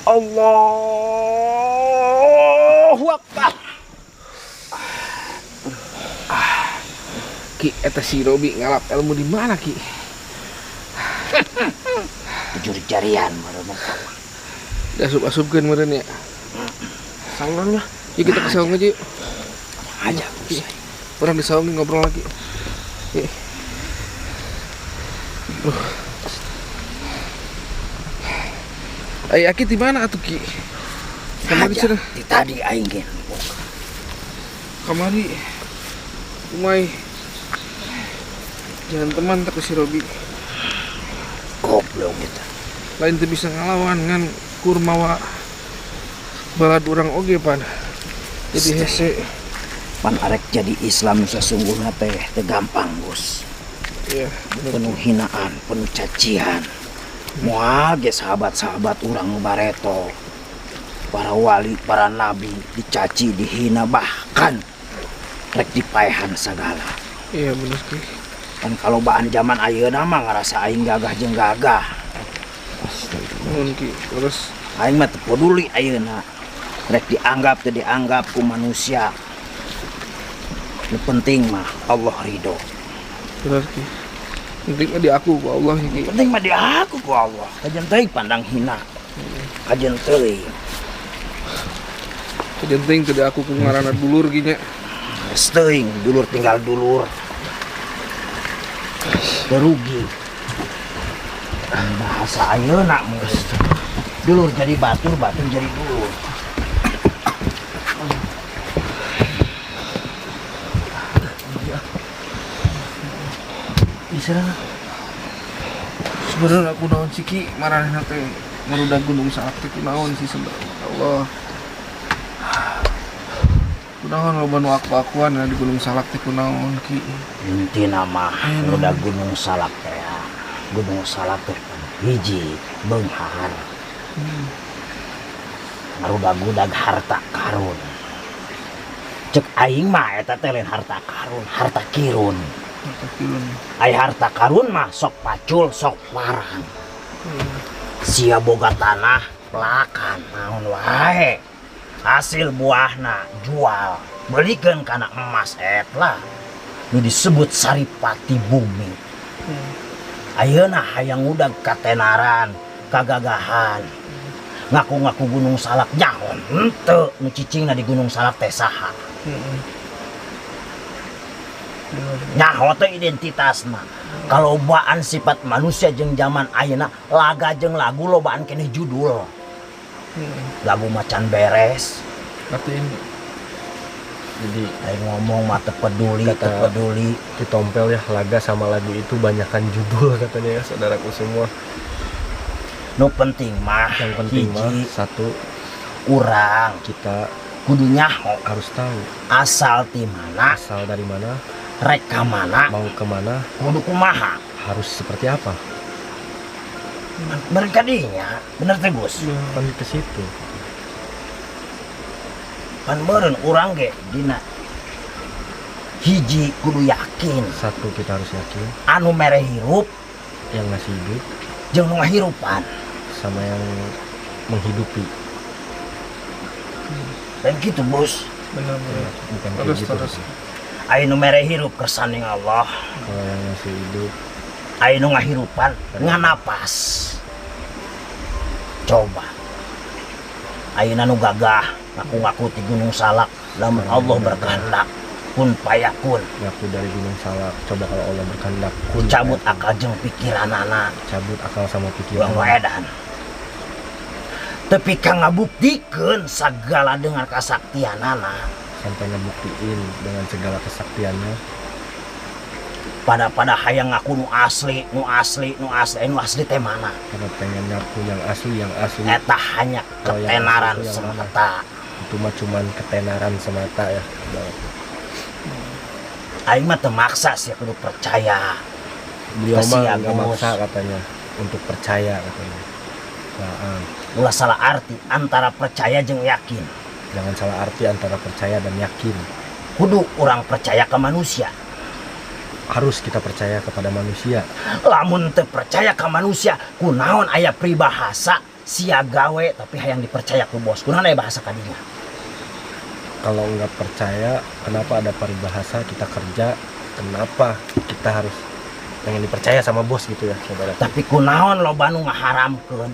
Allahu Akbar. Ki, eta si Robi ngalap ilmu di mana, Ki? Jujur jarian mereka. Asup-asupkeun meureun ya. Sangannya. Yuk kita ke saung aja yuk. Aja Gus. Orang di saung ngobrol lagi. Yuk. Ay, Aki di mana atuh, Ki? Kamari Aja. cenah. Di tadi aing ge. Kamari. Umay. Jangan teman tak si Robi. Goblok kita. Lain teu bisa ngalawan ngan kurmawa balad urang oge pan. Jadi hese. Pan arek jadi Islam sesungguhnya teh gampang Gus. Iya, Penuh hinaan, penuh cacian. Moal ge sahabat-sahabat urang nu bareto. Para wali, para nabi dicaci, dihina, bahkan rek dipaehan segala. iya bener Ki. Kan kalau bahan zaman ayeuna mah ngarasa aing gagah jeung gagah. Nuhun Ki. Terus Aing mah teu peduli ayeuna. Rek dianggap teu dianggap ku manusia. Nu penting mah Allah ridho. bener Ki. Penting mah di aku ku Allah Ki. Penting mah di aku ku Allah. Kajen teuing pandang hina. Kajen teuing. Penting teu di aku ku ngaranna dulur Ki nya. Geus teuing dulur tinggal dulur. Terugi. Bahasa ayeuna mah dulur jadi batur, batur jadi dulur. Bisa. Sebenarnya aku naon sih Ki, marahna teh ngarudag Gunung Salak teh kunaon sih sebenarnya. Allah. Kunaon loba nu aku-akuan di Gunung Salak teh kunaon Ki. Intina mah udah Gunung Salak teh. Gunung Salak teh hiji beunghar. Ngarudag-udag harta karun. Cek aing mah eta teh lain harta karun, harta kirun. Takilun. Ai harta karun mah sok pacul, sok parang. Sia boga tanah, lakan, naon wae. Hasil buahna jual, belikeun kana emas etlah. Nu disebut saripati bumi. Ayeuna hayang udag katenaran, kagagahan. Ngaku-ngaku Gunung Salak nyaon henteu nu cicingna di Gunung Salak teh saha. Nyaho teh identitasna. Kalau lobaan sifat manusia jeung zaman ayeuna laga jeung lagu lobaan keneh judul. Lagu macan beres. Artinya Jadi Aing ngomong mah teu peduli, teu peduli. di Tompel ya laga sama lagu itu banyakan judul katanya ya saudaraku semua. Nu penting mah Yang penting mah hiji, satu, urang kita kudu nyaho harus tahu asal ti mana, asal dari mana, rek ka mana, mau kemana, kudu kumaha. harus seperti apa. Mereka dinya, bener teh Gus. Kan ke situ. Pan meureun urang ge dina hiji kudu yakin Satu, kita harus yakin anu mere hirup yang ngasih hidup jeung nu ngahirupan. sama yang menghidupi. Dan gitu Bos. benar-benar Bukan kayak terus gitu. terus. Aya nu mere hirup kersaning Allah, Kalau yang ngasih hidup aya nu ngahirupan nganapas. Coba ayeuna nu gagah ngaku-ngaku ti Gunung Salak, lamun Allah berkehendak kun payakun. ngaku dari Gunung Salak. Coba kalau Allah berkehendak kun Cabut payakun. akal jeung pikiranana Cabut akal sama uang pikiran. edan. Tapi kang ngabuktikeun sagala dengan kasaktianana. Sampai ngebuktiin dengan segala kesaktiannya. Pada hayang ngaku nu asli teh mana? Karena pengen ngaku yang asli. Eta hanya Kalau yang ketenaran asli itu yang mana? semata. Itu mah cuman ketenaran semata ya. Aing mah teu maksa sih kudu percaya. Beliau mah Kasihan, nggak Gus. maksa katanya untuk percaya katanya. Nah, Ulah salah arti antara percaya jeung yakin. jangan salah arti antara percaya dan yakin. Kudu orang percaya ke manusia. Harus kita percaya kepada manusia. Lamun teu percaya ke manusia, kunaon aya pribahasa sia gawe tapi hayang dipercaya ku bos. Kunaon aya bahasa kadinya? Kalau nggak percaya, kenapa ada peribahasa kita kerja? Kenapa kita harus pengen dipercaya sama bos gitu ya, saudara? Tapi kunaon loba nu ngaharamkeun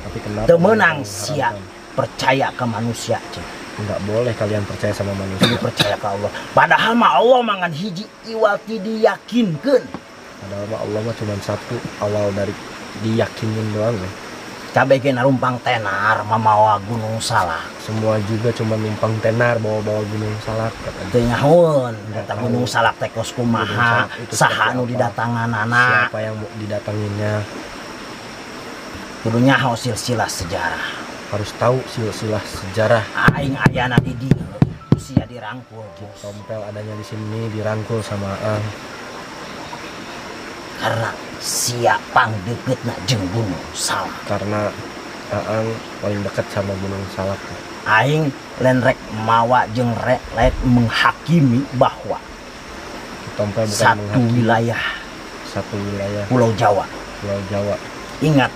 Tapi kenapa? teu meunang mereka sia mengharamkan? percaya ke manusia cing. Nggak boleh kalian percaya sama Kudu manusia. percaya ke Allah. Padahal mah Allah mangan hiji iwal ti diyakinkeun. Padahal mah Allah mah cuma satu, awal dari diyakinin doang ya. Cabe ge narumpang tenar mamawa Gunung Salak. Semua juga cuma numpang tenar bawa-bawa Gunung Salak katanya. Teu nyahoun Nggak kata tahu. Gunung Salak teh kos kumaha, Gunung Salak itu saha seperti nu apa? didatanganana. Siapa yang mau didatanginnya, Kudu nyaho silsilah sejarah. harus tahu silsilah sejarah. Aing ayana di dieu sia dirangkul Bos. Tompel adanya di sini dirangkul sama Ang. Karena sia pangdeuketna jeung Gunung Salak. Karena Aang paling dekat sama Gunung Salak. Aing len rek mawa jeung rek menghakimi bahwa Tompel bukan satu menghakimi wilayah satu wilayah Pulau Jawa. Pulau Jawa. Ingat,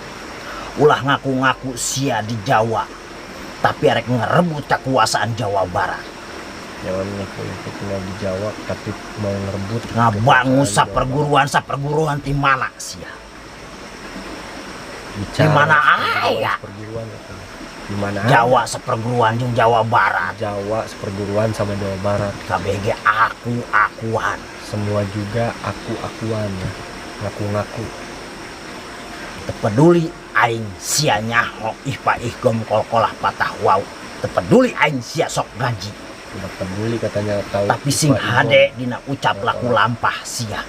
ulah ngaku-ngaku sia di Jawa, tapi arek ngerebut kekuasaan Jawa Barat. Jangan ngaku pulau di Jawa tapi mau ngerebut Ngabangun kekuasaan Jawa. saperguruan di mana sia? Bicara Di mana seperguruan, aya? seperguruan katanya. Di mana Jawa seperguruan jeung Jawa Barat. Jawa seperguruan sama Jawa Barat. KBG aku-akuan. Semua juga aku-akuan ya. Ngaku-ngaku. Teu peduli aing sia nyaho ihpa ihgom kolkolah patah wau. Teu peduli aing sia sok gaji. Tidak peduli katanya tahu. Tapi sing Ibu, hade dina ucap laku lampah sia.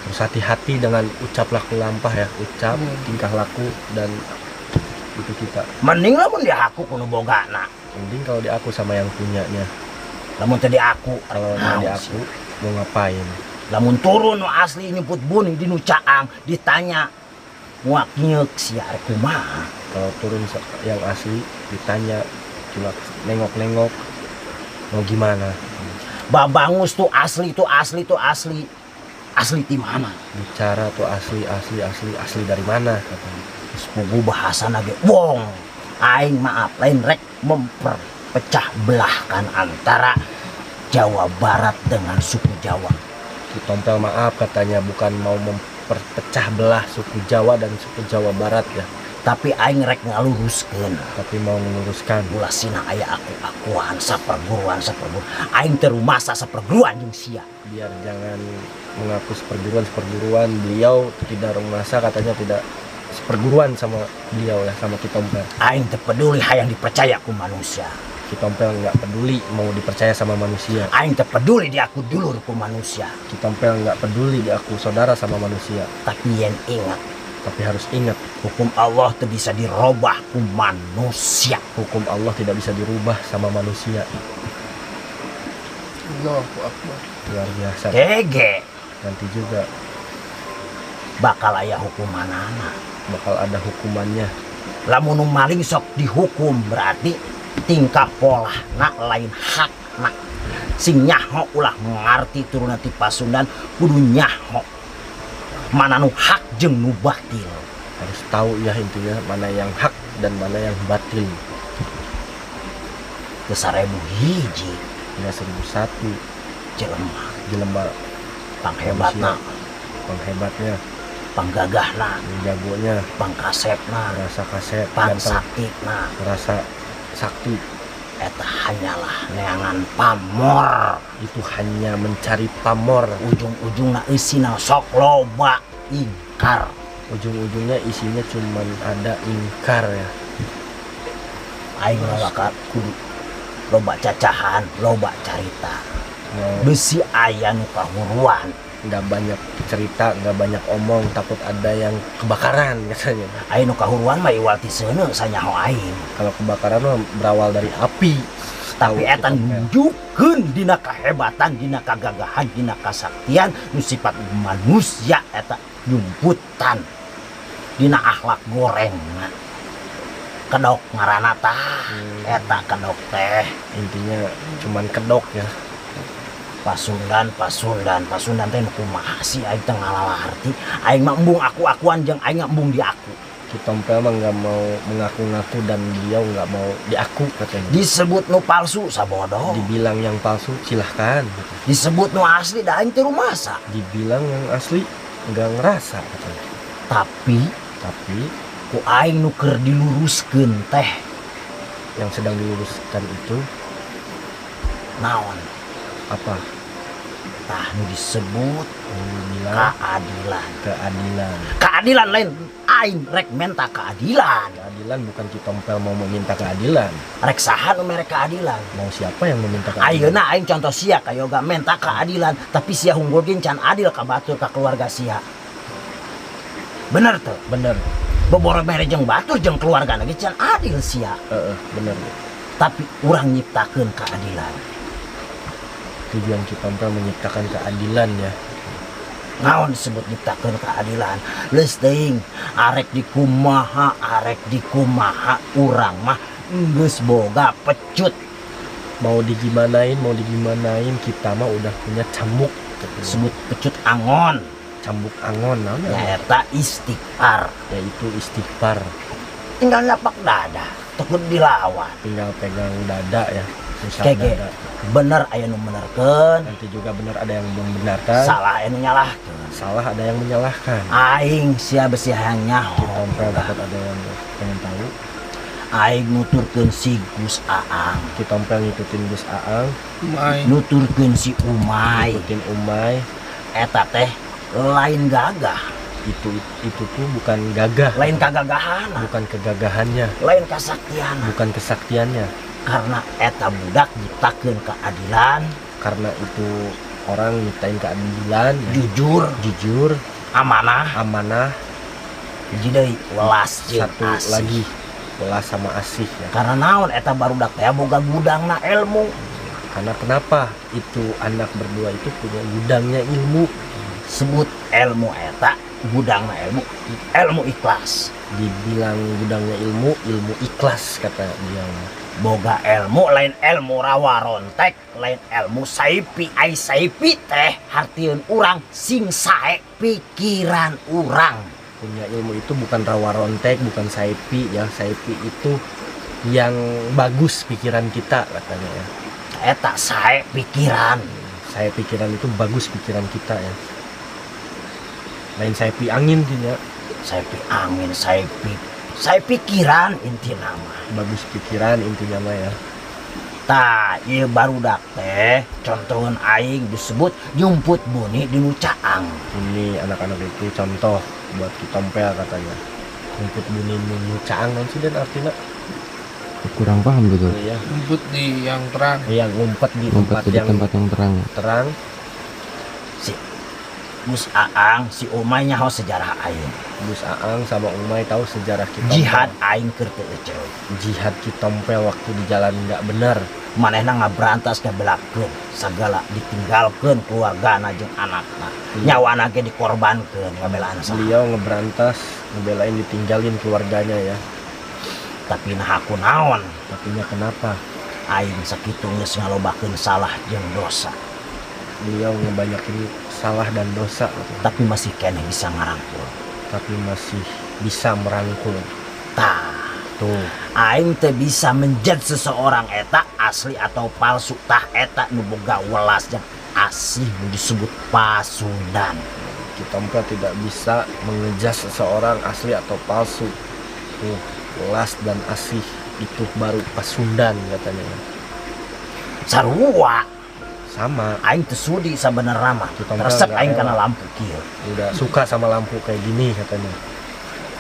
Terus hati-hati dengan ucap laku lampah ya. Ucap, tingkah laku dan itu kita. Mending lamun dia aku kudu bogana. Mending kalau di aku sama yang punyanya. Lamun teu di aku, Kalau naon di sia? aku mau ngapain? Lamun turun nu asli nyebut buni di nu caang ditanya muak nyeuk sia arek kumaha. Kalau turun yang asli ditanya cuma nengok-nengok mau gimana? Babangus tuh asli di mana? Bicara tuh asli dari mana katanya. Sepugu bahasana ge wong. Aing maaf lain rek memperpecah belahkan antara Jawa Barat dengan suku Jawa. Ki Tompel maaf katanya bukan mau memperpecah belah suku Jawa dan suku Jawa Barat ya. Tapi aing rek ngaluruskeun. tapi mau meluruskan Ulah sina aya aku-akuan saperguruan. Aing teu rumasa saperguruan jeung sia. biar jangan menghapus perguruan beliau tidak rumasa katanya tidak seperguruan sama beliau ya sama Kitompel. Aing teu peduli hayang dipercaya ku manusia. Kitompel nggak peduli mau dipercaya sama manusia. Aing teu peduli diaku dulur ku manusia. Kitompel nggak peduli diaku saudara sama manusia. Tapi yen ingat, Tapi harus ingat, hukum Allah teu bisa dirobah ku manusia. hukum Allah tidak bisa dirubah sama manusia. Allahu Akbar. Luar biasa. Gege Nanti juga bakal aya hukumanana. bakal ada hukumannya. Lamun nu maling sok dihukum berarti tingkah pola na lain hak na. Sing nyaho ulah ngarti turun ti Pasundan kudu nyaho mana nu hak jeung nu batil. Harus tahu ya intinya mana yang hak dan mana yang batil. Teu 1000 hiji Ya 1001 jelema jelema panghebatna, penghebatnya, panggagahna, jagonya, pangkasepna, rasa kaset, pansaktina. rasa sakti. Eta hanyalah neangan pamor. Itu hanya mencari pamor. Ujung-ujungna isina sok loba ingkar. Ujung-ujungnya isinya cuman ada ingkar ya. Aing bakal kudu loba cacahan, loba carita. Mau Besi aya nu kahuruan. nggak banyak cerita, nggak banyak omong, takut ada yang kebakaran katanya. Aya nu kahuruan mah iwal ti seuneu sanyaho aing. Kalau kebakaran mah berawal dari api. Tapi eta nunjukkeun dina kahebatan, dina kagagahan, dina kasaktian nu sifat manusia eta nyumputan dina akhlak goreng. Kedok ngaranna tah eta kedok teh. Intinya cuman kedok ya. Pasundan teh nu kumaha sih aing teh ngalalarti. Aing mah embung aku-akuan jeung aing embung di aku. Kitompel mah nggak mau mengaku-ngaku dan beliau nggak mau diaku katanya. Disebut nu palsu sabodoh. Dibilang yang palsu silahkan. Disebut nu asli da aing teh rumasa. Dibilang yang asli nggak ngerasa katanya. Tapi ku aing nu keur diluruskeun teh Yang sedang diluruskan itu naon? apa? Tah nu disebut Bilang keadilan. keadilan. Lain aing rek menta keadilan. Keadilan bukan Kitompel mau meminta keadilan. Rek saha nu mere keadilan? Mau siapa yang meminta keadilan? Ayeuna aing contoh sia kayoga menta keadilan, tapi sia hunggul geun can adil ka batur ka keluarga sia. Bener tuh? Bener. Boboro mere jeung batur jeung keluargana ge can adil sia. Bener. Tapi urang nyiptakeun keadilan. Tujuan Kitompel menciptakan keadilan ya. Naon disebut nyiptakeun keadilan? Leus teuing arek dikumaha urang mah geus boga pecut. Mau digimanain kita mah udah punya cambuk. Disebut pecut angon. Cambuk angon namanya. Eta istighfar. Yaitu istighfar. Tinggal napak dada, takut dilawan. Tinggal pegang dada ya. Usah Kege, dada. bener aya nu benerkeun, Nanti juga benar ada yang membenarkan. salah aya nu nyalahkeun. Salah ada yang menyalahkan. Aing sia besi hayang nyaho. Kitompel takut ada yang pengen tahu. Aing nuturkeun si Gus Aang, Kitompel ngikutin Gus Aang, nuturkeun si Umay. ngikutin Umay. Eta teh lain gagah, Itu tuh bukan gagah, lain kagagahan, bukan kegagahannya, lain kasaktian. bukan kesaktiannya. Karena eta budak nyiptakeun keadilan, Karena itu orang nyiptain keadilan, jujur, amanah, hiji deui welas jeung satu asih. lagi welas sama asih ya. Karena naon eta barudak teh boga gudangna ilmu. Karena kenapa? Itu anak berdua itu punya gudangnya ilmu. Sebut ilmu eta gudangna ilmu ikhlas. Dibilang gudangnya ilmu ikhlas kata dia. Boga ilmu lain ilmu rawa rontek, lain ilmu saipi. Ai saipi teh hartieun urang sing sae pikiran urang. Punya ilmu itu bukan rawa rontek, bukan saipi ya. Saipi itu yang bagus pikiran kita katanya ya. Eta sae pikiran. Saya pikiran itu bagus pikiran kita ya. Lain saipi angin tidak. Saipi angin, saipi saya pikiran inti nama. Bagus pikiran intinya mah ya. Tah, ieu barudak teh contohan aing disebut jumput buni di nu caang. Ini anak-anak itu contoh buat kitompel katanya. Rumput bunin nu caang non sih dan artinya Kurang paham gitu. ya. Rumput di yang terang. Yang ngumpet di Ngumpet di tempat yang terang. terang. Si Gus Aang, si Umay nyaho sejarah aing. Gus Aang sama Umay tahu sejarah kitompel. Jihad aing keur teu eceu. Jihad kitompel waktu di jalan nggak benar. Manehna ngabrantas ngabelakeun sagala ditinggalkeun keluargana jeung anakna. Nyawana ge dikorbankeun ngabelaan saha. Beliau ngeberantas, ngebelain ditinggalin keluarganya ya. Tapi nah aku naon? Tapinya kenapa? Aing sakitu geus ngalobakeun salah jeung dosa. Beliau ngebanyakin salah dan dosa, Tapi masih keneh bisa ngarangkul. tapi masih bisa merangkul. Tah, Tuh, aing teh bisa menjudge seseorang eta asli atau palsu. Tah eta nu boga welas jeung asih nu disebut pasundan. kitompel tidak bisa mengejas seseorang asli atau palsu. Tuh, welas dan asih itu baru pasundan katanya. Sarua Sama, aing teu sudi sabenerna mah. Kitompel Resep nggak aing rela. kana lampu kieu. udah suka sama lampu kayak gini katanya.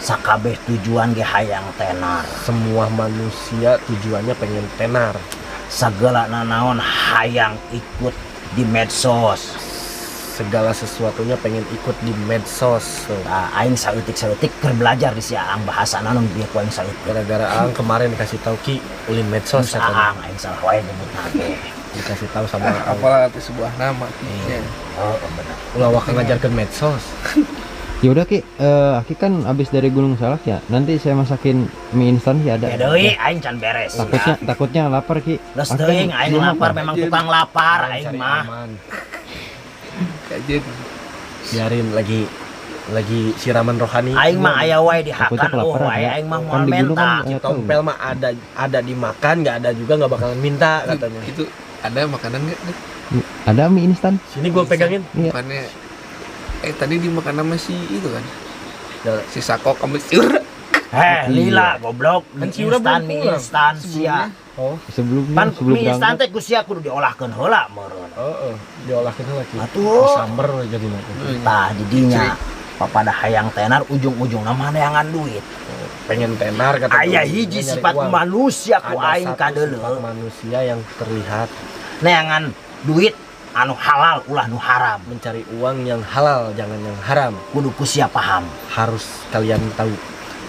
Sakabeh tujuan ge hayang tenar. Semua manusia tujuannya pengen tenar. Sagala nanaon hayang ikut di medsos. Segala sesuatunya pengen ikut di medsos. Tuh. Nah, aing saeutik-saeutik keur belajar di si Aang bahasa naon bieu ku aing saeutik. Gara-gara Aang kemarin dikasih tahu Ki ulin medsos Gus katanya. Aang aing salah wae nyebutna ge. Dikasih tahu sama Aang. Apalah itu sebuah nama. Iya. Ya. Oh, bener. Ulah waka ngajarkeun medsos. Ya udah Ki, Aki kan habis dari Gunung Salak ya. Nanti saya masakin mie instan ya ada. Ya deui aing can beres. Takutnya lapar Ki. Geus Aki kan teuing aing belum lapar lapar. memang tukang lapar aing Cari mah. aman. Kajian. Biarin lagi siraman rohani. Aing mah aya wae Takutnya dihakan oh kelaparan wae ya. aing mah Kan moal di gunung menta. kan, Kitompel mah ada dimakan, nggak ada juga nggak bakalan minta katanya. Itu ada makanan nggak? Ada mie instan. Sini gua pegangin. Iya. Bukannya tadi dimakan sama si itu kan? Ya, Si Sakok sama Siur. Lila goblok Kan mie si Ura instan belum mie pulang. instan sia. Oh, Sebelum Pan mie instan berangkat. teh ku sia kudu diolahkeun heula meureun. diolahkeun lagi. Atuh. Samber jadi nanti. Tah di dinya papada hayang tenar ujung-ujungna mah neangan duit. Pengen tenar kata. Aya gua. hiji Nyari sifat uang. manusia ku Ada aing satu kadeuleu. sifat manusia yang terlihat Neangan duit anu halal ulah nu haram. mencari uang yang halal, jangan yang haram. Kudu ku sia paham. Harus kalian tahu,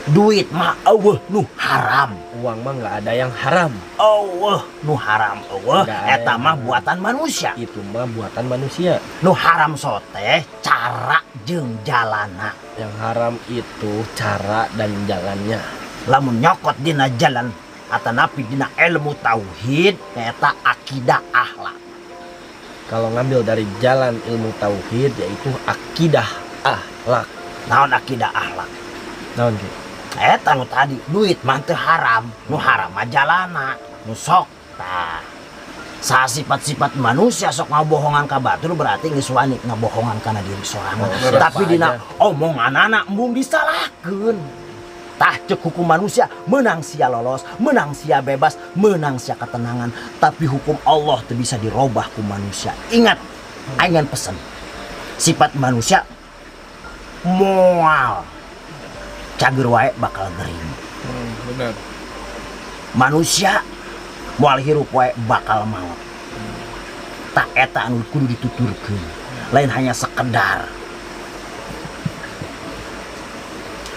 Duit mah eueuh nu haram. uang mah nggak ada yang haram. Eueuh nu haram eueuh Nggak ada eta yang mah haram. buatan manusia. Itu mah buatan manusia. Nu haram sote cara jeung jalana. Yang haram itu cara dan jalannya. Lamun nyokot dina jalan atanapi dina ilmu tauhid eta akidah akhlak. Kalau ngambil dari jalan ilmu tauhid yaitu akidah akhlak. Naon akidah akhlak? Naon Ki? Eta nu tadi duit mah teu haram, nu haram mah jalana, nu sok tah. Sa sifat-sifat manusia sok ngabohongan ka batur berarti geus wani ngabohongan kana diri sorangan. Oh, Tapi siapa dina aja. omonganana embung disalahkeun. Tah ceuk hukum manusia menang sia lolos, menang sia bebas, menang sia ketenangan. Tapi hukum Allah teu bisa dirobah ku manusia. Ingat, aing ngan pesen. Sifat manusia moal. Cager wae bakal gering. Benar. Manusia moal hirup wae bakal maut. Tak eta anu kudu dituturkeun. Lain hanya sekedar.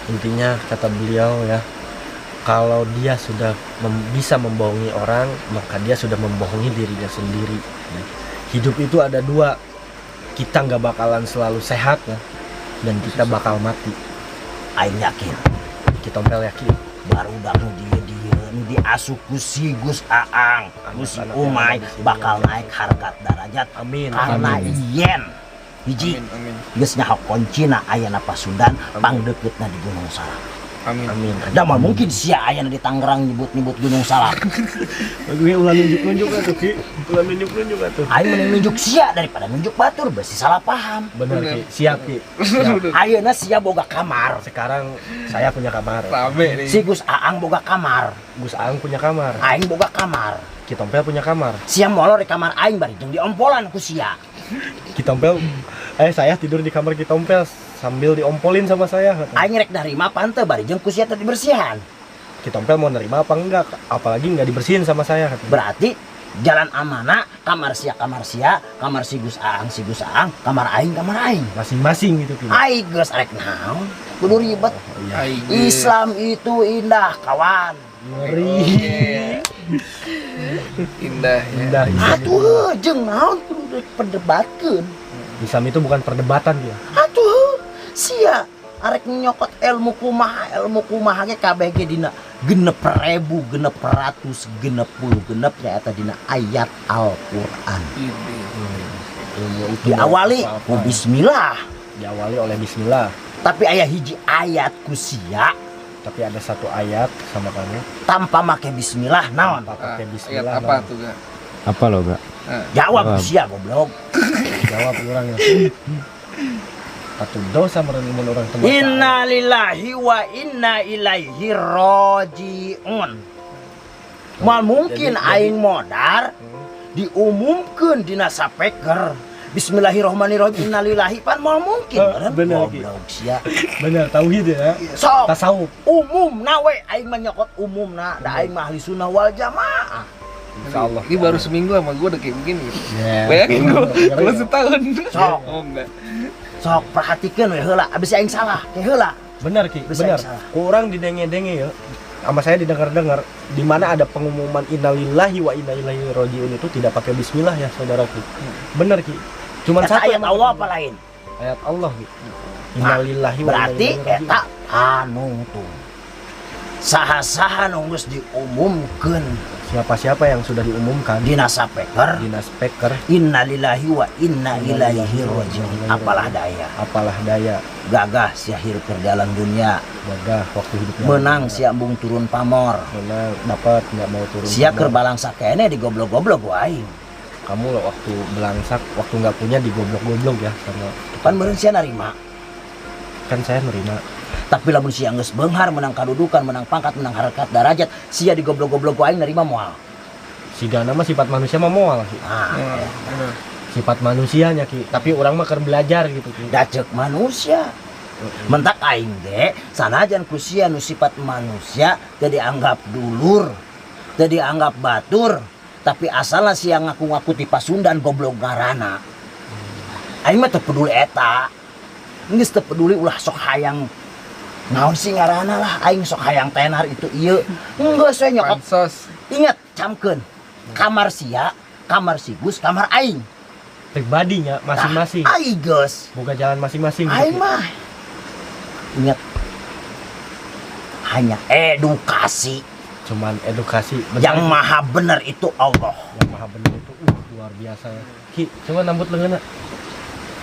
Intinya kata beliau ya, kalau dia sudah bisa membohongi orang, maka dia sudah membohongi dirinya sendiri. Hidup itu ada dua, kita nggak bakalan selalu sehat ya, dan kita bakal mati. Aing yakin Kitompel yakin. baru dak nu dieu nu diasuh ku si Gus Aang, ku si Anak-anak Umay yang ada di sini bakal ya. naik harkat darajat Amin. karena Amin. yen hiji Amin. geus nyaho kuncina aya na Pasundan pangdeukeutna di Gunung Salak. Amin. Da mal mungkin sia aya di Tangerang nyebut-nyebut Gunung Salak. Gue ulah nunjuk-nunjuk atuh Ki. Ulah nunjuk-nunjuk atuh. Aing mending nunjuk sia daripada nunjuk batur, besi salah paham. Bener Ki. Siap Ki. Siap. Ayeuna sia boga kamar. Sekarang saya punya kamar. Rame nih. Si Gus Aang boga kamar. Gus Aang punya kamar. Aing boga kamar. Ki Tompel punya kamar. Sia molor di kamar aing bari jeung diompolan ku sia. Ki Tompel saya tidur di kamar Ki Tompel sambil diompolin sama saya. Aing rek narima pante bari jeung ku sia teh dibersihan. Ki Tompel mau nerima apa enggak? Apalagi enggak dibersihin sama saya. Berarti jalan amanah kamar sia, kamar si Gus Aang, kamar aing. Masing-masing gitu Ki. Ai geus arek naon? Kudu ribet. Aing. Islam itu indah, kawan. Ngeri. Indah ya. Indah. Atuh jeung naon kudu perdebatkeun. Islam itu bukan perdebatan dia. Atuh sia arek nyokot ilmu kumaha ge kabeh ge dina 6.000, 600, 60 nyaeta dina ayat Al-Qur'an. Ilmu itu Diawali apa-apa. ku bismillah, Diawali oleh bismillah. tapi aya hiji ayat ku sia Tapi ada satu ayat sama kamu. tanpa make bismillah naon? Tanpa pakai Ayat bismillah. apa dong. tuh, Ga? Apa lo gak? Jawab ku Jawab. sia goblok. Jawab orangnya. Satu dosa merenung orang teman. Inna lillahi wa inna ilaihi rajiun. Mal mungkin aing modar diumumkeun dina sapeker. Bismillahirrahmanirrahim. Innalillahi pan mal mungkin. Bener, Ki. Goblok sia. Benar tauhid ya. Sok Tasawuf. umumna we aing mah nyokot umumna da aing mah ahli sunnah wal jamaah. Insyaallah. Ini baru seminggu sama gue udah kayak begini gitu. Ya. Bayangin gue, Ngeri. kalau setahun. Sok. Oh enggak. Sok perhatikeun we heula abis aing salah teh heula. Benar Ki, Bisa benar. salah. Kurang didenge-denge ya. Sama saya didengar-dengar di mana ada pengumuman innalillahi wa inna ilaihi rajiun itu tidak pakai bismillah ya saudaraku. Benar Ki. Cuman Eta satu ayat yang Allah apa lain? ayat Allah Ki. Innalillahi wa inna Berarti ilaihi rajiun. eta anu tuh. Saha-saha nu geus diumumkeun Siapa-siapa yang sudah diumumkan di dina sapeker dinas speaker innalillahi wa inna ilaihi rajiun. Apalah daya apalah daya gagah sia hirup ke dalam dunia, gagah waktu hidupnya menang sia embung turun pamor. menang dapat nggak mau turun Sia pamor. keur balangsa kene digoblok-goblok ku aing. Kamu lah waktu belangsak waktu nggak punya digoblok-goblok ya sama Pan meureun sia narima. kan saya nerima. Tapi lamun sia geus beunghar menang kadudukan, menang pangkat, menang harkat darajat, sia digoblok-goblok ku aing narima moal. Sigana mah sifat manusia mah moal Ki. Nah, Bener. Sifat manusianya Ki. Tapi orang mah keur belajar gitu Ki. da ceuk manusia. Mentak aing ge sanajan ku sia nu sifat manusia teu dianggap dulur, teu dianggap batur, tapi asalna sia ngaku-ngaku ti Pasundan goblok garana. Aing mah teu peduli eta. Geus teu peduli ulah sok hayang naon sih ngaranna lah aing sok hayang tenar itu ieu. Geus we nyokot. Pansos. Ingat camkeun. Kamar sia, kamar si Gus, kamar aing. Pribadinya masing-masing. Aing geus. Boga jalan masing-masing gitu, Aing Ki. mah ingat hanya edukasi. Cuman edukasi Yang maha benar itu Allah. yang maha benar itu luar biasa ya. Ki, coba nambut leungeunna.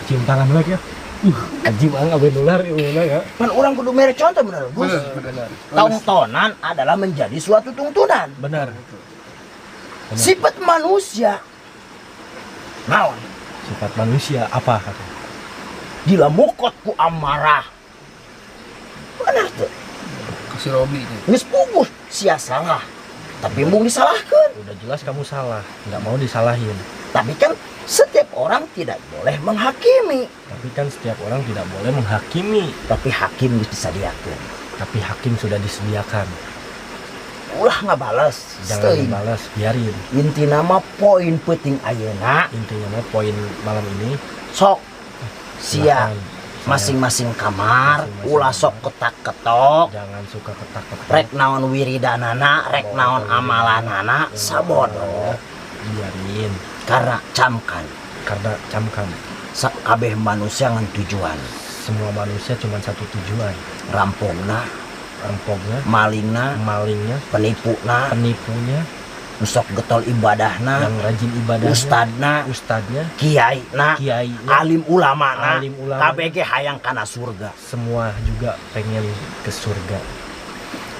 Cium tangan lagi ya. Anjing mah ngawe nular ya. Kan orang kudu mere contoh bener Gus. Bener. Tontonan adalah menjadi suatu tuntunan. Benar. Sifat manusia. Naon? Sifat manusia apa kata? Dilamukot ku amarah. Benar tuh. Kasih Robi nih. Geus puguh sia salah. Tapi mung disalahkeun. Udah jelas kamu salah, nggak mau disalahin. Tapi kan setiap orang tidak boleh menghakimi. Tapi kan setiap orang tidak boleh menghakimi. Tapi hakim geus disadiakeun. Tapi hakim sudah disediakan. Ulah ngabales. Jangan Teuing. dibalas, biarin. Intina mah poin penting ayeuna Intinya mah poin malam ini sok sia silakan. masing-masing kamar Masing-masing ulah sok ketak-ketok Jangan suka ketak-ketak. rek naon wiridanana rek naon amalanana sabodo Biarin. karena camkan Karena camkan sakabeh manusia ngan tujuan semua manusia cuma satu tujuan. rampungna Rampoknya, malingna malingnya, penipuna penipunya, sok getol ibadahna yang rajin ibadahnya, ustadna ustadznya, kiaina kiainya, alim ulamana alim ulama. KBG hayang kana surga. Semua juga pengen ke surga.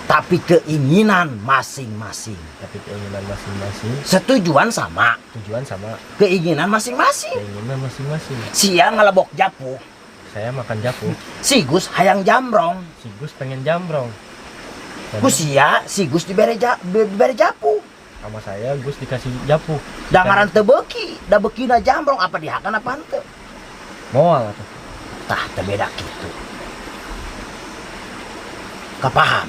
Tapi keinginan masing-masing. Tapi keinginan masing-masing, Setujuan sama. tujuan sama. Keinginan masing-masing. Keinginan masing-masing. Siang ngelebok japu. Saya makan japu, Si Gus hayang jambrong. si Gus pengen jambrong. Ku sia si Gus dibere japu. Sama saya Gus dikasih japu. Da ngaran teu beuki, da beukina jambrong apa dihakan apa henteu. Moal atuh. Tah teu beda kitu. Kapaham?